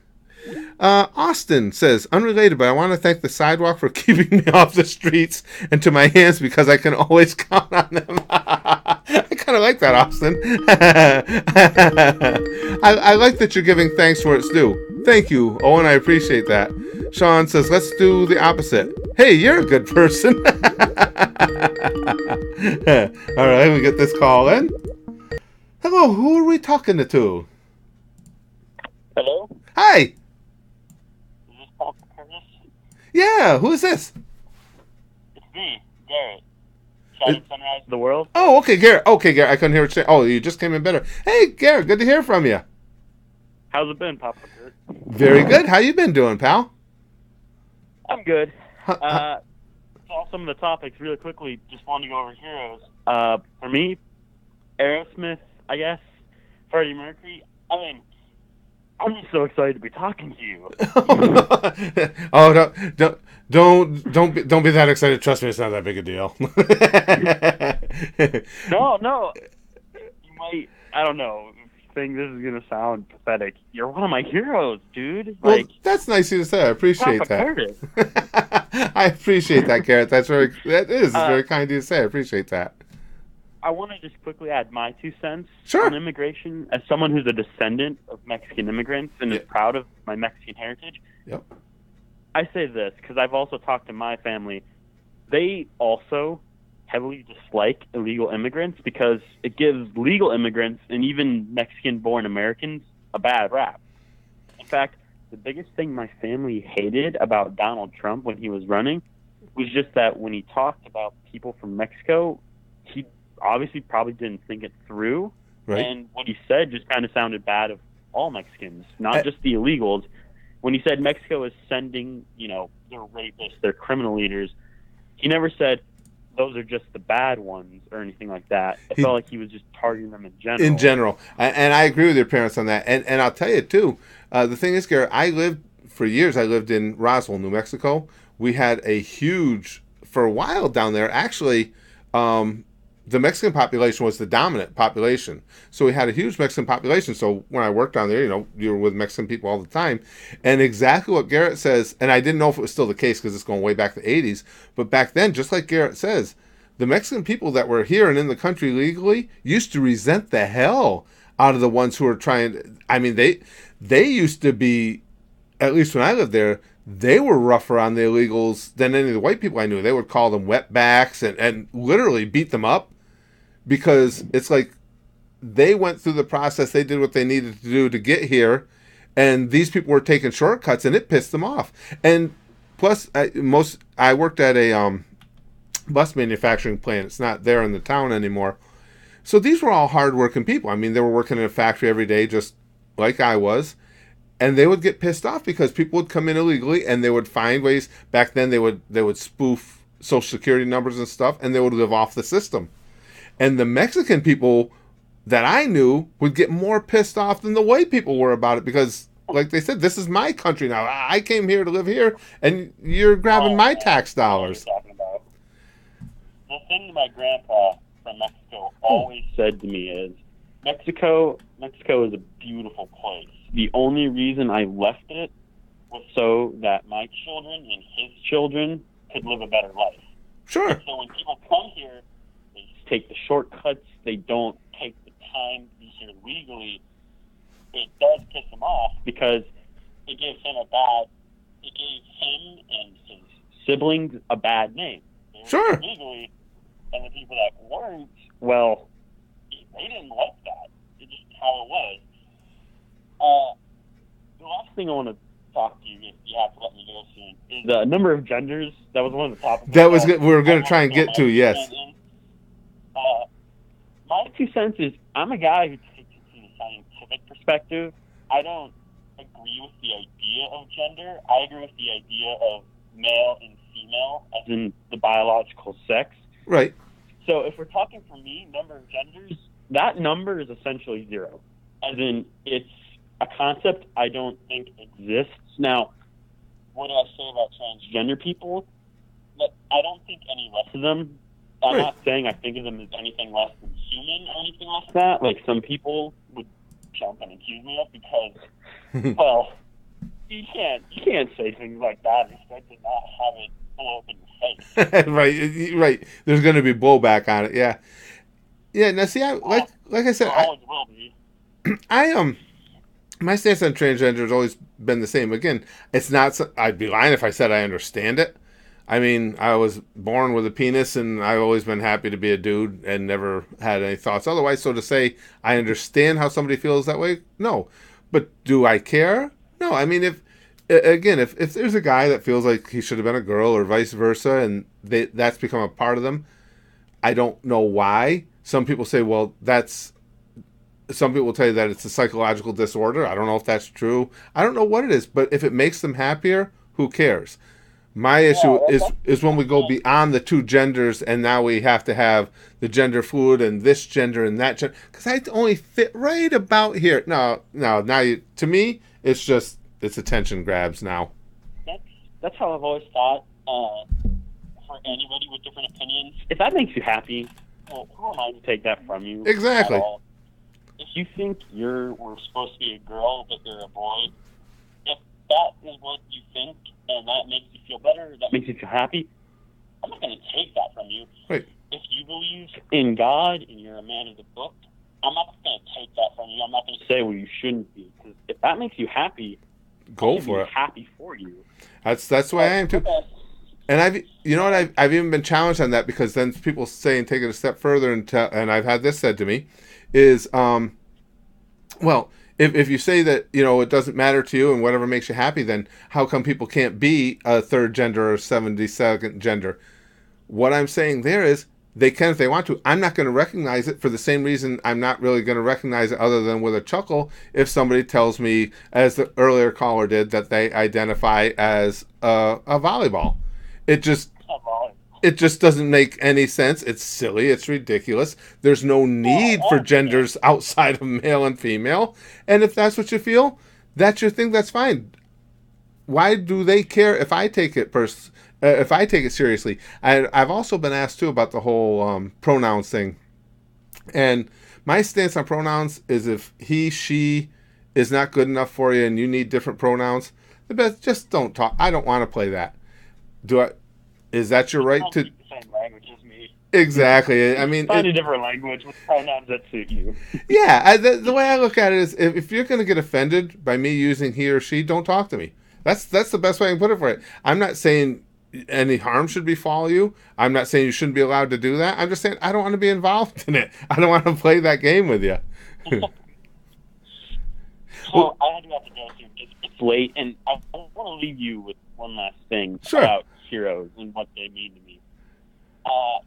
Austin says, unrelated, but I want to thank the sidewalk for keeping me off the streets and to my hands because I can always count on them. I kind of like that, Austin. I like that you're giving thanks where it's due. Thank you, Owen. I appreciate that. Sean says, let's do the opposite. Hey, you're a good person. All right, let me get this call in. Hello, who are we talking to? Hello? Hi. Is this Paul Curtis? Yeah, who is this? It's me, Garrett. Shining Sunrise of the World. Oh, okay, Garrett. Okay, Garrett. I couldn't hear what you. Oh, you just came in better. Hey, Garrett. Good to hear from you. How's it been, Papa Kurt? Very good. How you been doing, pal? I'm good. Huh. Saw some of the topics really quickly. Just wanted to go over heroes. For me, Aerosmith, I guess. Freddie Mercury. I mean, I'm just so excited to be talking to you. Oh, don't be that excited. Trust me, it's not that big a deal. No. You might. I don't know. Think this is gonna sound pathetic. You're one of my heroes, dude. Well, that's nice of you to say. I appreciate Papa that. Curtis. I appreciate that, Garrett. That is very kind of you to say. I appreciate that. I want to just quickly add my 2 cents Sure. on immigration. As someone who's a descendant of Mexican immigrants and is proud of my Mexican heritage, Yep. I say this because I've also talked to my family. They also heavily dislike illegal immigrants because it gives legal immigrants and even Mexican-born Americans a bad rap. In fact, the biggest thing my family hated about Donald Trump when he was running was just that when he talked about people from Mexico, he obviously probably didn't think it through. Right. And what he said just kind of sounded bad of all Mexicans, not just the illegals. When he said Mexico is sending, their rapists, their criminal leaders, he never said those are just the bad ones or anything like that. It felt like he was just targeting them in general. In general. And I agree with your parents on that. And I'll tell you, too, the thing is, Garrett, I lived in Roswell, New Mexico. We had a huge, for a while down there, actually, the Mexican population was the dominant population. So we had a huge Mexican population. So when I worked down there, you were with Mexican people all the time. And exactly what Garrett says, and I didn't know if it was still the case because it's going way back to the 80s, but back then, just like Garrett says, the Mexican people that were here and in the country legally used to resent the hell out of the ones who were trying. I mean, they used to be, at least when I lived there, they were rougher on the illegals than any of the white people I knew. They would call them wetbacks and literally beat them up because it's like they went through the process. They did what they needed to do to get here, and these people were taking shortcuts, and it pissed them off. And plus, I worked at a bus manufacturing plant. It's not there in the town anymore. So these were all hardworking people. I mean, they were working in a factory every day, just like I was. And they would get pissed off because people would come in illegally, and they would find ways. Back then, they would spoof Social Security numbers and stuff, and they would live off the system. And the Mexican people that I knew would get more pissed off than the white people were about it because, like they said, this is my country now. I came here to live here, and you're grabbing my tax dollars. The thing my grandpa from Mexico always said to me is, Mexico is a beautiful place. The only reason I left it was so that my children and his children could live a better life. Sure. So when people come here, they just take the shortcuts. They don't take the time to be here legally. It does piss them off because it gave him and his siblings a bad name. They were Sure. Legally, and the people that weren't, well, they didn't like that. It's just how it was. The last thing I want to talk to you, if you have to let me go soon, is the number of genders. That was one of the topics. That was good. We were going to try and get to, yes. My 2 cents is I'm a guy who takes it from the scientific perspective. I don't agree with the idea of gender. I agree with the idea of male and female, as in the biological sex. Right. So if we're talking for me, number of genders, that number is essentially 0. As in, it's a concept I don't think exists. Now, what do I say about transgender people? But I don't think any less of them. I'm not saying I think of them as anything less than human or anything like that. Like some people would jump and accuse me of because, well, you can't say things like that and expect to not have it blow up in your face. Right. There's going to be blowback on it. Yeah. Yeah. Now, see, like I said, always will be. My stance on transgender has always been the same. Again, it's not. I'd be lying if I said I understand it. I mean, I was born with a penis, and I've always been happy to be a dude and never had any thoughts otherwise. So to say I understand how somebody feels that way, no. But do I care? No. I mean, if there's a guy that feels like he should have been a girl or vice versa, and that's become a part of them, I don't know why. Some people say, well, some people will tell you that it's a psychological disorder. I don't know if that's true. I don't know what it is, but if it makes them happier, who cares? My issue is when we go beyond the 2 genders, and now we have to have the gender fluid and this gender and that gender, because I only fit right about here. No. Now to me, it's attention grabs now. That's how I've always thought. For anybody with different opinions, if that makes you happy, well, who am I to take that from you? Exactly. If you think we're supposed to be a girl but you're a boy, if that is what you think and that makes you feel better, that makes you feel happy, I'm not going to take that from you. Right. If you believe in God and you're a man of the book, I'm not going to take that from you. I'm not going to say, well, you shouldn't be. Because if that makes you happy, go for it. Happy for you. That's the way I am too. And I've even been challenged on that because then people say and take it a step further and I've had this said to me is, well, if you say that, it doesn't matter to you and whatever makes you happy, then how come people can't be a third gender or 72nd gender? What I'm saying there is they can if they want to. I'm not going to recognize it for the same reason I'm not really going to recognize it other than with a chuckle if somebody tells me, as the earlier caller did, that they identify as a volleyball. It just doesn't make any sense. It's silly. It's ridiculous. There's no need for genders outside of male and female. And if that's what you feel, that's your thing. That's fine. Why do they care if I take it if I take it seriously. I've also been asked too about the whole pronouns thing, and my stance on pronouns is if he, she is not good enough for you and you need different pronouns, the best just don't talk. I don't want to play that. Is that your right to? The same language as me. Exactly. I mean, find a different language with pronouns that suit you. Yeah, the way I look at it is, if you're going to get offended by me using he or she, don't talk to me. That's the best way I can put it for it. I'm not saying any harm should befall you. I'm not saying you shouldn't be allowed to do that. I'm just saying I don't want to be involved in it. I don't want to play that game with you. So I do have to go soon. It's late, and I want to leave you with one last thing about heroes and what they mean to me.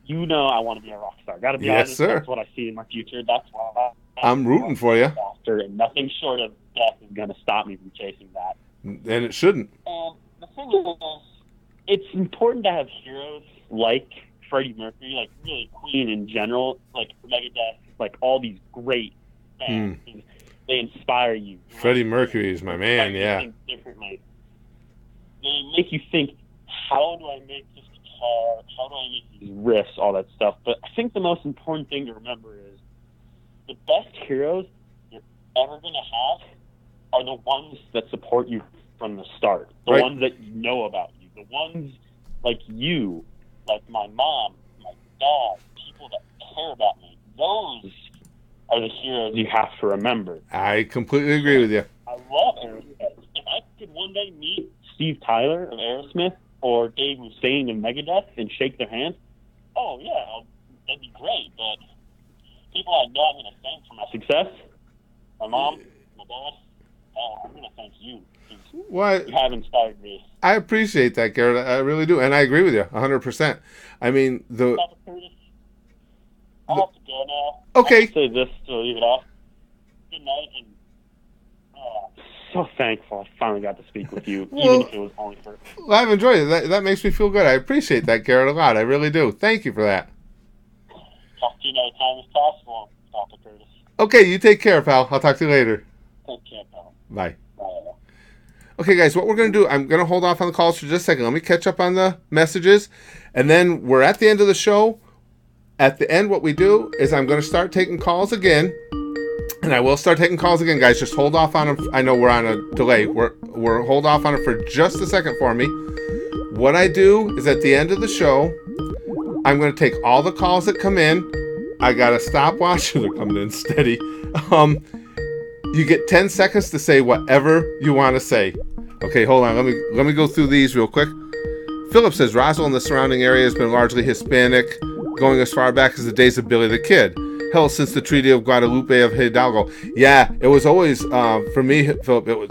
You know I want to be a rock star. Got to be honest. Sir. That's what I see in my future. That's why I'm rooting for you. And nothing short of death is going to stop me from chasing that. And it shouldn't. And the thing is, it's important to have heroes like Freddie Mercury, like really Queen in general, like Megadeth, like all these great bands. They inspire you. Freddie Mercury is my man, yeah. Think differently. They make you think, how do I make this guitar? How do I make these riffs? All that stuff. But I think the most important thing to remember is the best heroes you're ever going to have are the ones that support you from the start. The ones that know about you. The ones like you, like my mom, my dad, people that care about me. Those are the heroes you have to remember. I completely agree with you. I love Aerosmith. If I could one day meet Steve Tyler of Aerosmith or Dave Mustaine of Megadeth and shake their hands, oh yeah, that'd be great. But people I know I'm going to thank for my success, my mom, my dad, I'm going to thank you. What? You have inspired me. I appreciate that, Garrett. I really do. And I agree with you 100%. I mean, I'll have to go now. Okay. I'll say this to leave it off. Good night, and so thankful I finally got to speak with you, even if it was only for... Well, I've enjoyed it. That makes me feel good. I appreciate that, Garrett, a lot. I really do. Thank you for that. Talk to you another time as possible, Dr. Curtis. Okay, you take care, pal. I'll talk to you later. Take care, pal. Bye. Okay, guys, what we're going to do, I'm going to hold off on the calls for just a second. Let me catch up on the messages, and then we're at the end of the show. At the end, what we do is I'm going to start taking calls again, and I will start taking calls again, guys. Just hold off on them. I know we're on a delay. We're hold off on it for just a second for me. What I do is at the end of the show, I'm going to take all the calls that come in. I got a stopwatch. They're coming in steady. You get 10 seconds to say whatever you want to say. Okay, hold on. Let me go through these real quick. Philip says Roswell and the surrounding area has been largely Hispanic, going as far back as the days of Billy the Kid. Hell, since the Treaty of Guadalupe of Hidalgo. Yeah, it was always, for me, Philip, it was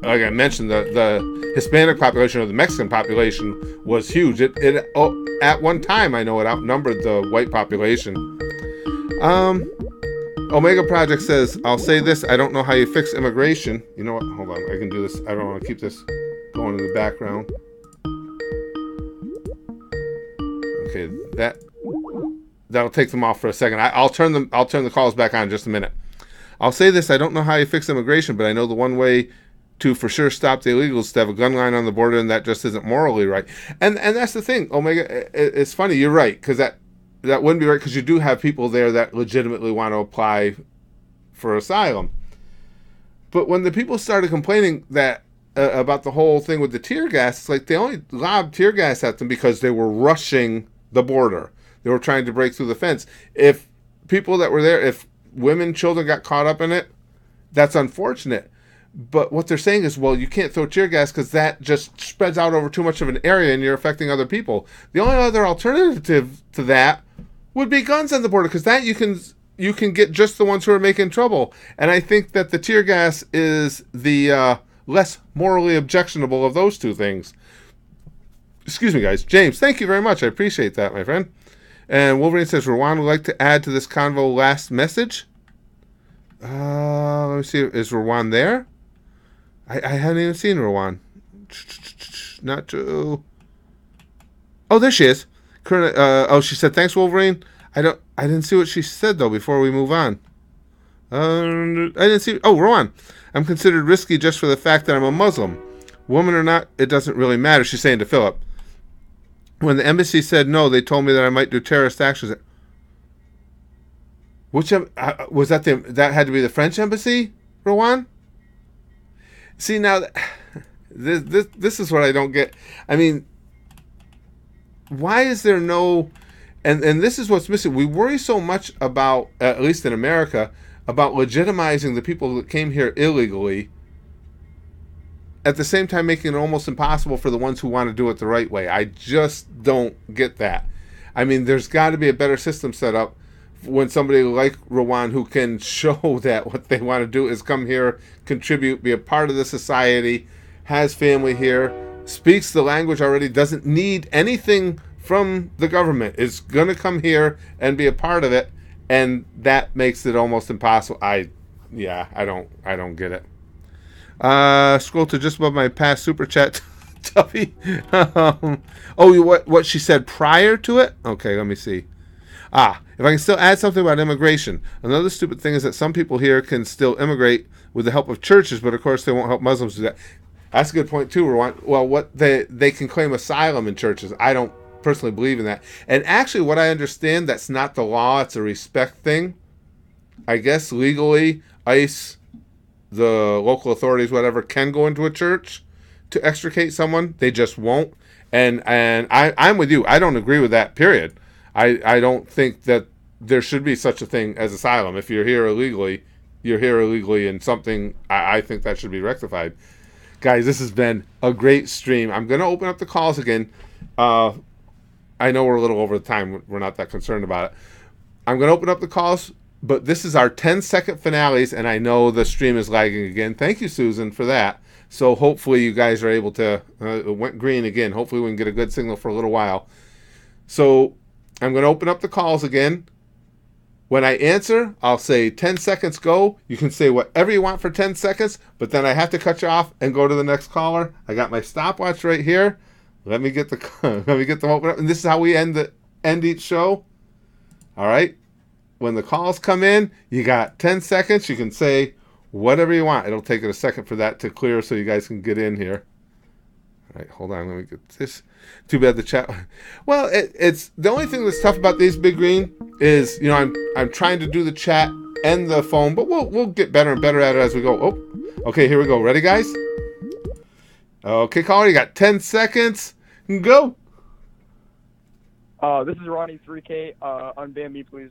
like I mentioned, the Hispanic population or the Mexican population was huge. It at one time, I know it outnumbered the white population. Omega Project says, I'll say this, I don't know how you fix immigration. You know what? Hold on, I can do this. I don't want to keep this going in the background. Okay, that'll take them off for a second. I'll turn the calls back on in just a minute. I'll say this, I don't know how you fix immigration, but I know the one way to for sure stop the illegals is to have a gun line on the border, and that just isn't morally right. And that's the thing, Omega. It's funny, you're right, because that wouldn't be right, because you do have people there that legitimately want to apply for asylum. But when the people started complaining that about the whole thing with the tear gas, it's like they only lobbed tear gas at them because they were rushing the border. They were trying to break through the fence. If people that were there, if women, children got caught up in it, that's unfortunate. But what they're saying is, well, you can't throw tear gas because that just spreads out over too much of an area and you're affecting other people. The only other alternative to that would be guns on the border, because that you can get just the ones who are making trouble. And I think that the tear gas is the less morally objectionable of those two things. Excuse me, guys. James, thank you very much. I appreciate that, my friend. And Wolverine says, Rowan would like to add to this convo last message. Let me see. Is Rowan there? I haven't even seen Rowan. Not to... Oh, there she is. She said, thanks, Wolverine. I didn't see what she said, though, before we move on. I didn't see... Oh, Rowan. I'm considered risky just for the fact that I'm a Muslim. Woman or not, it doesn't really matter, she's saying to Philip. When the embassy said no, they told me that I might do terrorist actions. Which was that? That had to be the French embassy, Rowan? See, now, this is what I don't get. I mean, why is there no... And this is what's missing. We worry so much about, at least in America, about legitimizing the people that came here illegally, at the same time making it almost impossible for the ones who want to do it the right way. I just don't get that. I mean, there's got to be a better system set up when somebody like Rowan, who can show that what they want to do is come here, contribute, be a part of the society, has family here, speaks the language already, doesn't need anything from the government, is going to come here and be a part of it, and that makes it almost impossible. I don't get it. Scroll to just above my past super chat, Tuffy. What she said prior to it? Okay, let me see. If I can still add something about immigration. Another stupid thing is that some people here can still immigrate with the help of churches, but of course they won't help Muslims do that. That's a good point too, Rowan. Well, they can claim asylum in churches. I don't personally believe in that. And actually, what I understand, that's not the law. It's a respect thing. I guess legally, ICE, the local authorities, whatever, can go into a church to extricate someone. They just won't. And I'm with you. I don't agree with that, period. I don't think that there should be such a thing as asylum. If you're here illegally, and something, I think that should be rectified. Guys, this has been a great stream. I'm going to open up the calls again. I know we're a little over the time. We're not that concerned about it. I'm going to open up the calls, but this is our 10-second finales, and I know the stream is lagging again. Thank you, Susan, for that. So hopefully you guys are able to... it went green again. Hopefully we can get a good signal for a little while. So I'm going to open up the calls again. When I answer, I'll say 10 seconds go. You can say whatever you want for 10 seconds, but then I have to cut you off and go to the next caller. I got my stopwatch right here. Let me get them open up. And this is how we end each show. All right. When the calls come in, you got 10 seconds. You can say whatever you want. It'll take it a second for that to clear so you guys can get in here. All right, hold on. Let me get this. Too bad the chat. Well, it's the only thing that's tough about these, Big Green, is I'm trying to do the chat and the phone, but we'll get better and better at it as we go. Oh, okay, here we go. Ready, guys? Okay, caller, you got 10 seconds. Go. This is Ronnie 3K. Unban me, please.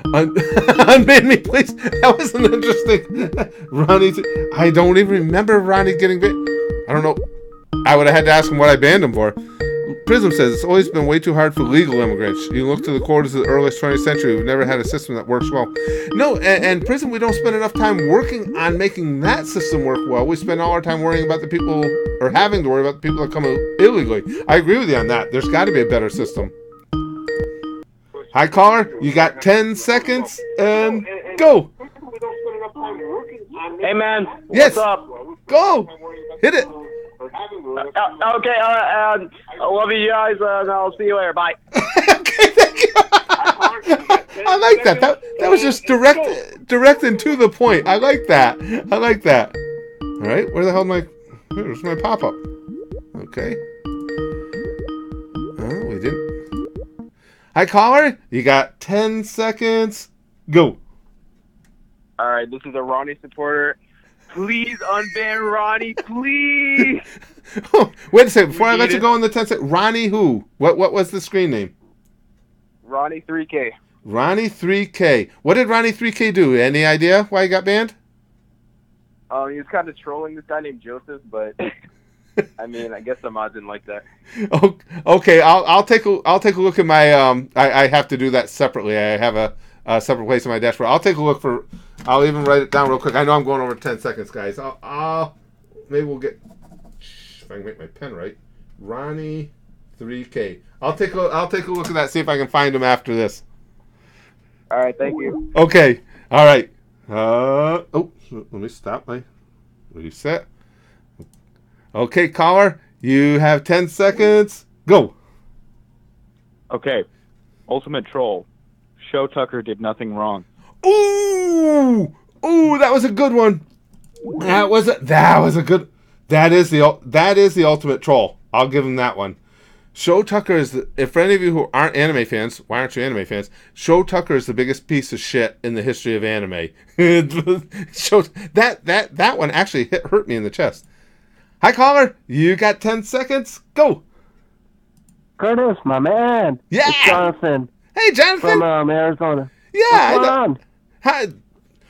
Unban me, please. That was an interesting. Ronnie, I don't even remember Ronnie getting banned. I don't know. I would have had to ask him what I banned him for. Prism says it's always been way too hard for legal immigrants. You look to the quarters of the earliest 20th century. We've never had a system that works well. No, and Prism, we don't spend enough time working on making that system work well. We spend all our time worrying about the people, or having to worry about the people that come illegally. I agree with you on that. There's got to be a better system. Hi, caller. You got 10 seconds and go. Hey, man. Yes. What's up? Go. Hit it. Okay, I love you guys, and I'll see you later. Bye. Okay, thank you. I like that. That was just direct and to the point. I like that. All right, where the hell am I? Here's my pop-up. Okay. Oh, we didn't. Hi, caller. You got 10 seconds. Go. All right, this is a Ronnie supporter. Please unban Ronnie, please. Oh, wait a second. Before I let you go in the 10 seconds, Ronnie who? What was the screen name? Ronnie 3K. Ronnie 3K. What did Ronnie 3K do? Any idea why he got banned? He was kind of trolling this guy named Joseph, but I mean, I guess the mods didn't like that. Okay, I'll take a look at my I have to do that separately. I have a separate place on my dashboard. I'll take a look for. I'll even write it down real quick. I know I'm going over 10 seconds, guys. I'll maybe we'll get. If I can make my pen right, Ronnie 3K. I'll take a look at that. See if I can find him after this. All right, thank you. Okay, all right. Let me stop my reset. Okay, caller, you have 10 seconds. Go. Okay, Ultimate Troll. Show Tucker did nothing wrong. Ooh, that was a good one. That was a good. That is the ultimate troll. I'll give him that one. Show Tucker is if for any of you who aren't anime fans, why aren't you anime fans? Show Tucker is the biggest piece of shit in the history of anime. Show that one actually hurt me in the chest. Hi caller, you got 10 seconds. Go. Curtis, my man. Yeah. It's Jonathan. Hey, Jonathan. From Arizona. Yeah. What's going on?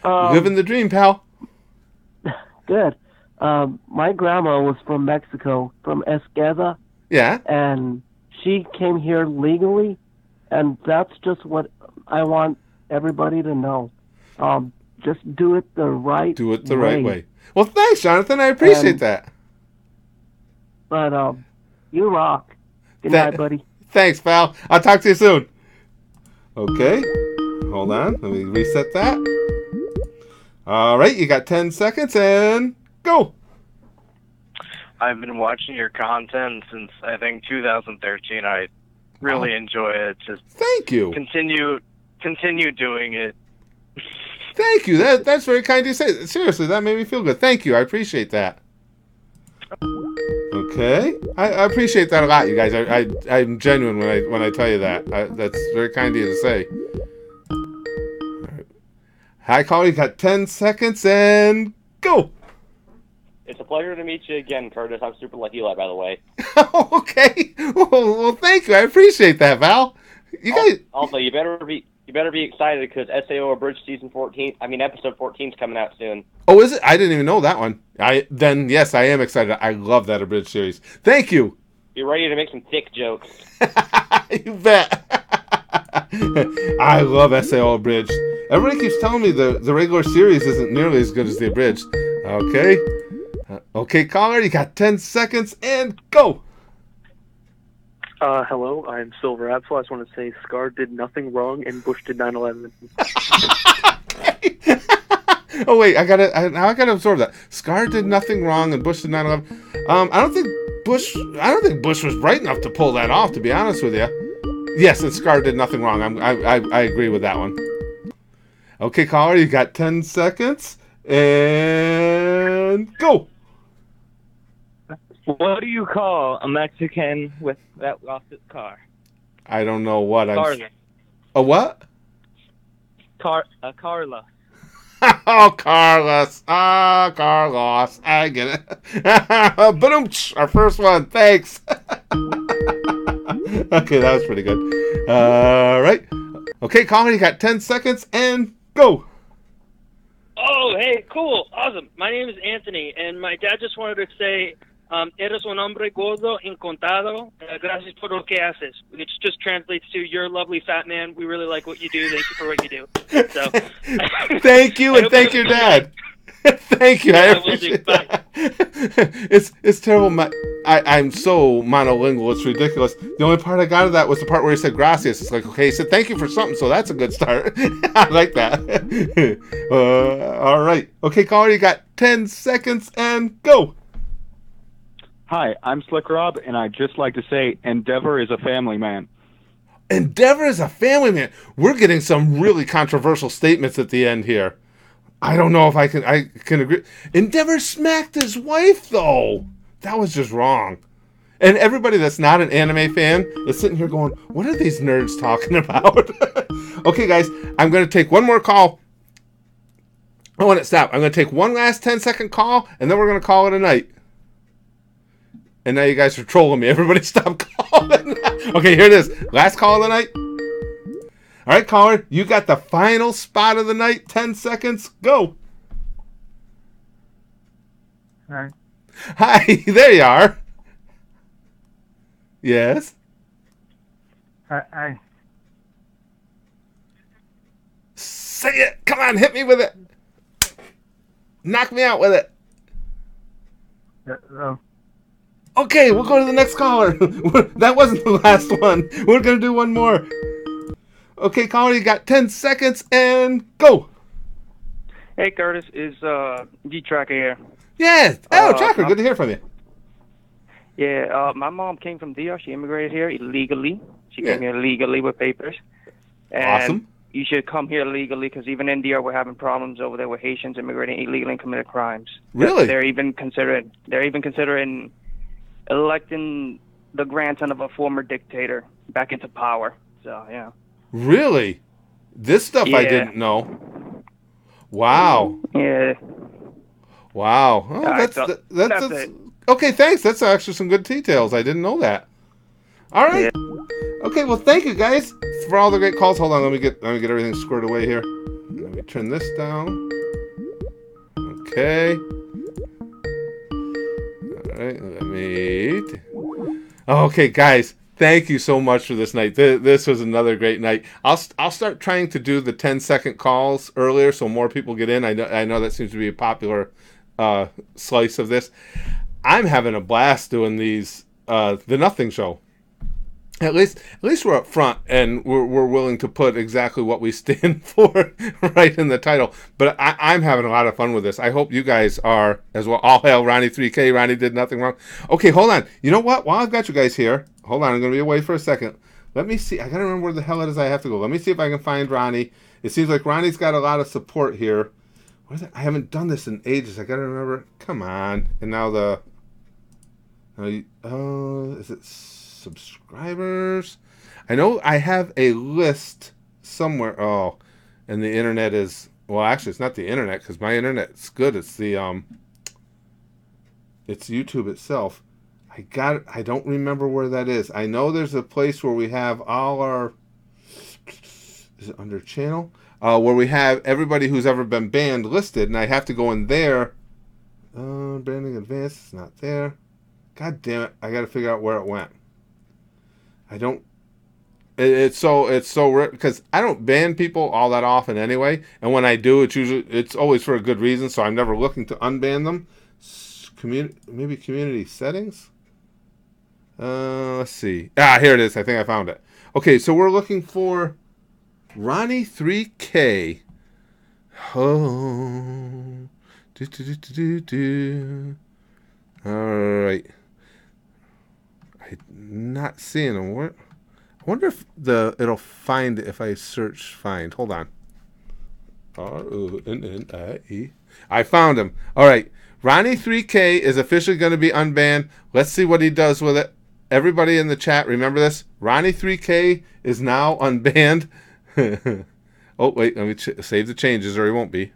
Hi. Living the dream, pal. Good. My grandma was from Mexico, from Esqueda. Yeah. And she came here legally, and that's just what I want everybody to know. Just do it the right way. Right way. Well, thanks, Jonathan. I appreciate that. But you rock. Good night, buddy. Thanks, pal. I'll talk to you soon. Okay. Hold on. Let me reset that. All right. You got 10 seconds and go. I've been watching your content since, I think, 2013. I really enjoy it. Just thank you. Continue doing it. Thank you. That's very kind of you to say. Seriously, that made me feel good. Thank you. I appreciate that. Okay, I appreciate that a lot, you guys. I'm genuine when I tell you that. That's very kind of you to say. Right. Hi, caller. You got 10 seconds and go. It's a pleasure to meet you again, Curtis. I'm super lucky, by the way. Okay. Well, thank you. I appreciate that, Val. You guys. Also, you better be excited because SAO Abridged episode 14 is coming out soon. Oh, is it? I didn't even know that one. Yes, I am excited. I love that Abridged series. Thank you. Be ready to make some thick jokes. You bet. I love SAO Abridged. Everybody keeps telling me the regular series isn't nearly as good as the Abridged. Okay. Okay, caller, you got 10 seconds and go. Hello, I'm Silver Absol. I just want to say Scar did nothing wrong and Bush did 9/11. Oh wait, I gotta absorb that. Scar did nothing wrong and Bush did 9/11. I don't think Bush was bright enough to pull that off, to be honest with you. Yes, and Scar did nothing wrong. I agree with that one. Okay, caller, you got 10 seconds and go. What do you call a Mexican that lost his car? I don't know what Carla. A what? Carla. Oh, Carlos. Ah, Carlos. I get it. Ba-dum-tsh, our first one. Thanks. Okay, that was pretty good. All right. Okay, caller, you got 10 seconds and go. Oh, hey, cool. Awesome. My name is Anthony, and my dad just wanted to say, eres un hombre gordo encontado. Gracias por lo que haces. Which just translates to, you're a lovely fat man. We really like what you do. Thank you for what you do. So, thank you, and thank your dad. Thank you. Yeah, I appreciate that. It's terrible. I'm so monolingual. It's ridiculous. The only part I got of that was the part where he said gracias. It's like, okay, he said thank you for something, so that's a good start. I like that. All right. Okay, caller, you got 10 seconds and go. Hi, I'm Slick Rob, and I'd just like to say Endeavor is a family man. Endeavor is a family man. We're getting some really controversial statements at the end here. I don't know if I can agree. Endeavor smacked his wife, though. That was just wrong. And everybody that's not an anime fan is sitting here going, what are these nerds talking about? Okay, guys, I'm going to take one more call. I want to stop. I'm going to take one last 10-second call, and then we're going to call it a night. And now you guys are trolling me. Everybody stop calling. Okay, here it is. Last call of the night. All right, caller, you got the final spot of the night. 10 seconds. Go. Hi. Hi, there you are. Yes? Hi. Say it. Come on, hit me with it. Knock me out with it. Okay, we'll go to the next caller. That wasn't the last one. We're going to do one more. Okay, caller, you got 10 seconds and go. Hey, Curtis, is D-Tracker here. Yeah. Oh, Tracker, good to hear from you. Yeah, my mom came from DR. She immigrated here illegally. She came here legally with papers. And awesome. You should come here legally because even in DR we're having problems over there with Haitians immigrating illegally and committing crimes. Really? They're even considering electing the grandson of a former dictator back into power. So yeah. Really? This stuff I Yeah. didn't know. Wow. Yeah. Wow. Oh, All right, that's, so that's it. okay. Thanks. That's actually some good details. I didn't know that. All right. Okay. Well, thank you guys for all the great calls. Hold on. Let me get everything squared away here. Let me turn this down. Okay. All right. Let me. Okay, guys. Thank you so much for this night. This was another great night. I'll start trying to do the 10-second calls earlier so more people get in. I know that seems to be a popular slice of this. I'm having a blast doing these the Nothing Show. At least we're up front and we're willing to put exactly what we stand for right in the title. But I'm having a lot of fun with this. I hope you guys are as well. All hail Ronnie 3K. Ronnie did nothing wrong. Okay, hold on. You know what? While I've got you guys here, hold on. I'm going to be away for a second. Let me see. I got to remember where the hell it is I have to go. Let me see if I can find Ronnie. It seems like Ronnie's got a lot of support here. I haven't done this in ages. I got to remember. Come on. And now the... is it subscribers? I know I have a list somewhere. Oh, and the internet is... Well, actually, it's not the internet because my internet's good. It's the... It's YouTube itself. I don't remember where that is. I know there's a place where we have all our... Is it under channel? Where we have everybody who's ever been banned listed, and I have to go in there. Branding advanced, it's not there. God damn it! I got to figure out where it went. I don't. It's so because I don't ban people all that often anyway, and when I do, it's always for a good reason. So I'm never looking to unban them. Maybe community settings. Let's see. Here it is. I think I found it. Okay, so we're looking for Ronnie 3K. Oh. All right. I'm not seeing him. I wonder if it'll find it if I search find. Hold on. RONNIE. I found him. All right. Ronnie 3K is officially going to be unbanned. Let's see what he does with it. Everybody in the chat, remember this. Ronnie 3K is now unbanned. Oh, wait. Let me save the changes or he won't be.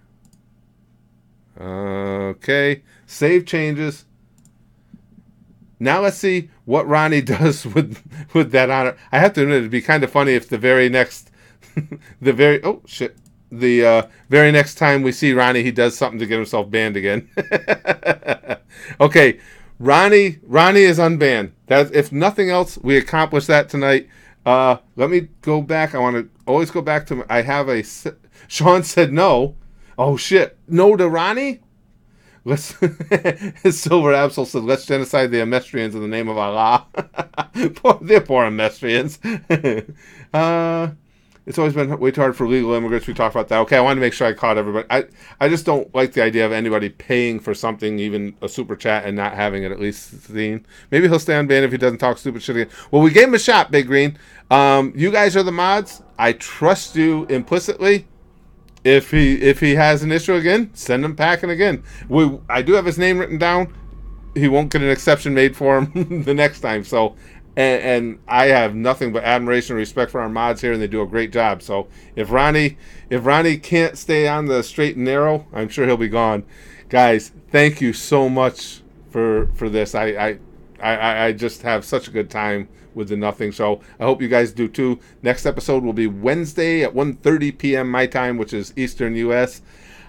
Okay. Save changes. Now let's see what Ronnie does with that honor. I have to admit, it'd be kind of funny if the very next, very next time we see Ronnie, he does something to get himself banned again. Okay, Ronnie is unbanned. That, if nothing else, we accomplished that tonight. Let me go back. I want to always go back to. I have a. Sean said no. Oh shit! No to Ronnie. Let's Silver Absol said, let's genocide the Amestrians in the name of Allah. They're poor Amestrians. It's always been way too hard for legal immigrants. We talked about that. Okay, I wanted to make sure I caught everybody. I just don't like the idea of anybody paying for something, even a super chat, and not having it at least seen. Maybe he'll stay unbanned if he doesn't talk stupid shit again. Well, we gave him a shot, Big Green. You guys are the mods. I trust you implicitly. If he has an issue again, send him packing again. I do have his name written down. He won't get an exception made for him the next time. So, and I have nothing but admiration and respect for our mods here, and they do a great job. So if Ronnie can't stay on the straight and narrow, I'm sure he'll be gone. Guys, thank you so much for this. I just have such a good time with the Nothing Show. I hope you guys do too. Next episode will be Wednesday at 1:30 p.m. my time, which is Eastern U.S.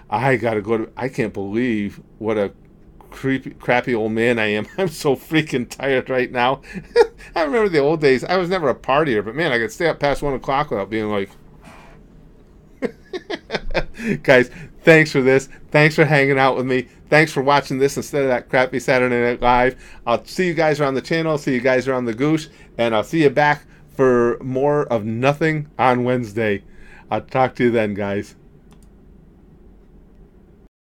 I gotta go to. I can't believe what a crappy old man I am. I'm so freaking tired right now. I remember the old days. I was never a partier, but man, I could stay up past 1 o'clock without being like. Guys, thanks for this. Thanks for hanging out with me. Thanks for watching this instead of that crappy Saturday Night Live. I'll see you guys around the channel. See you guys around the Goosh. And I'll see you back for more of Nothing on Wednesday. I'll talk to you then, guys.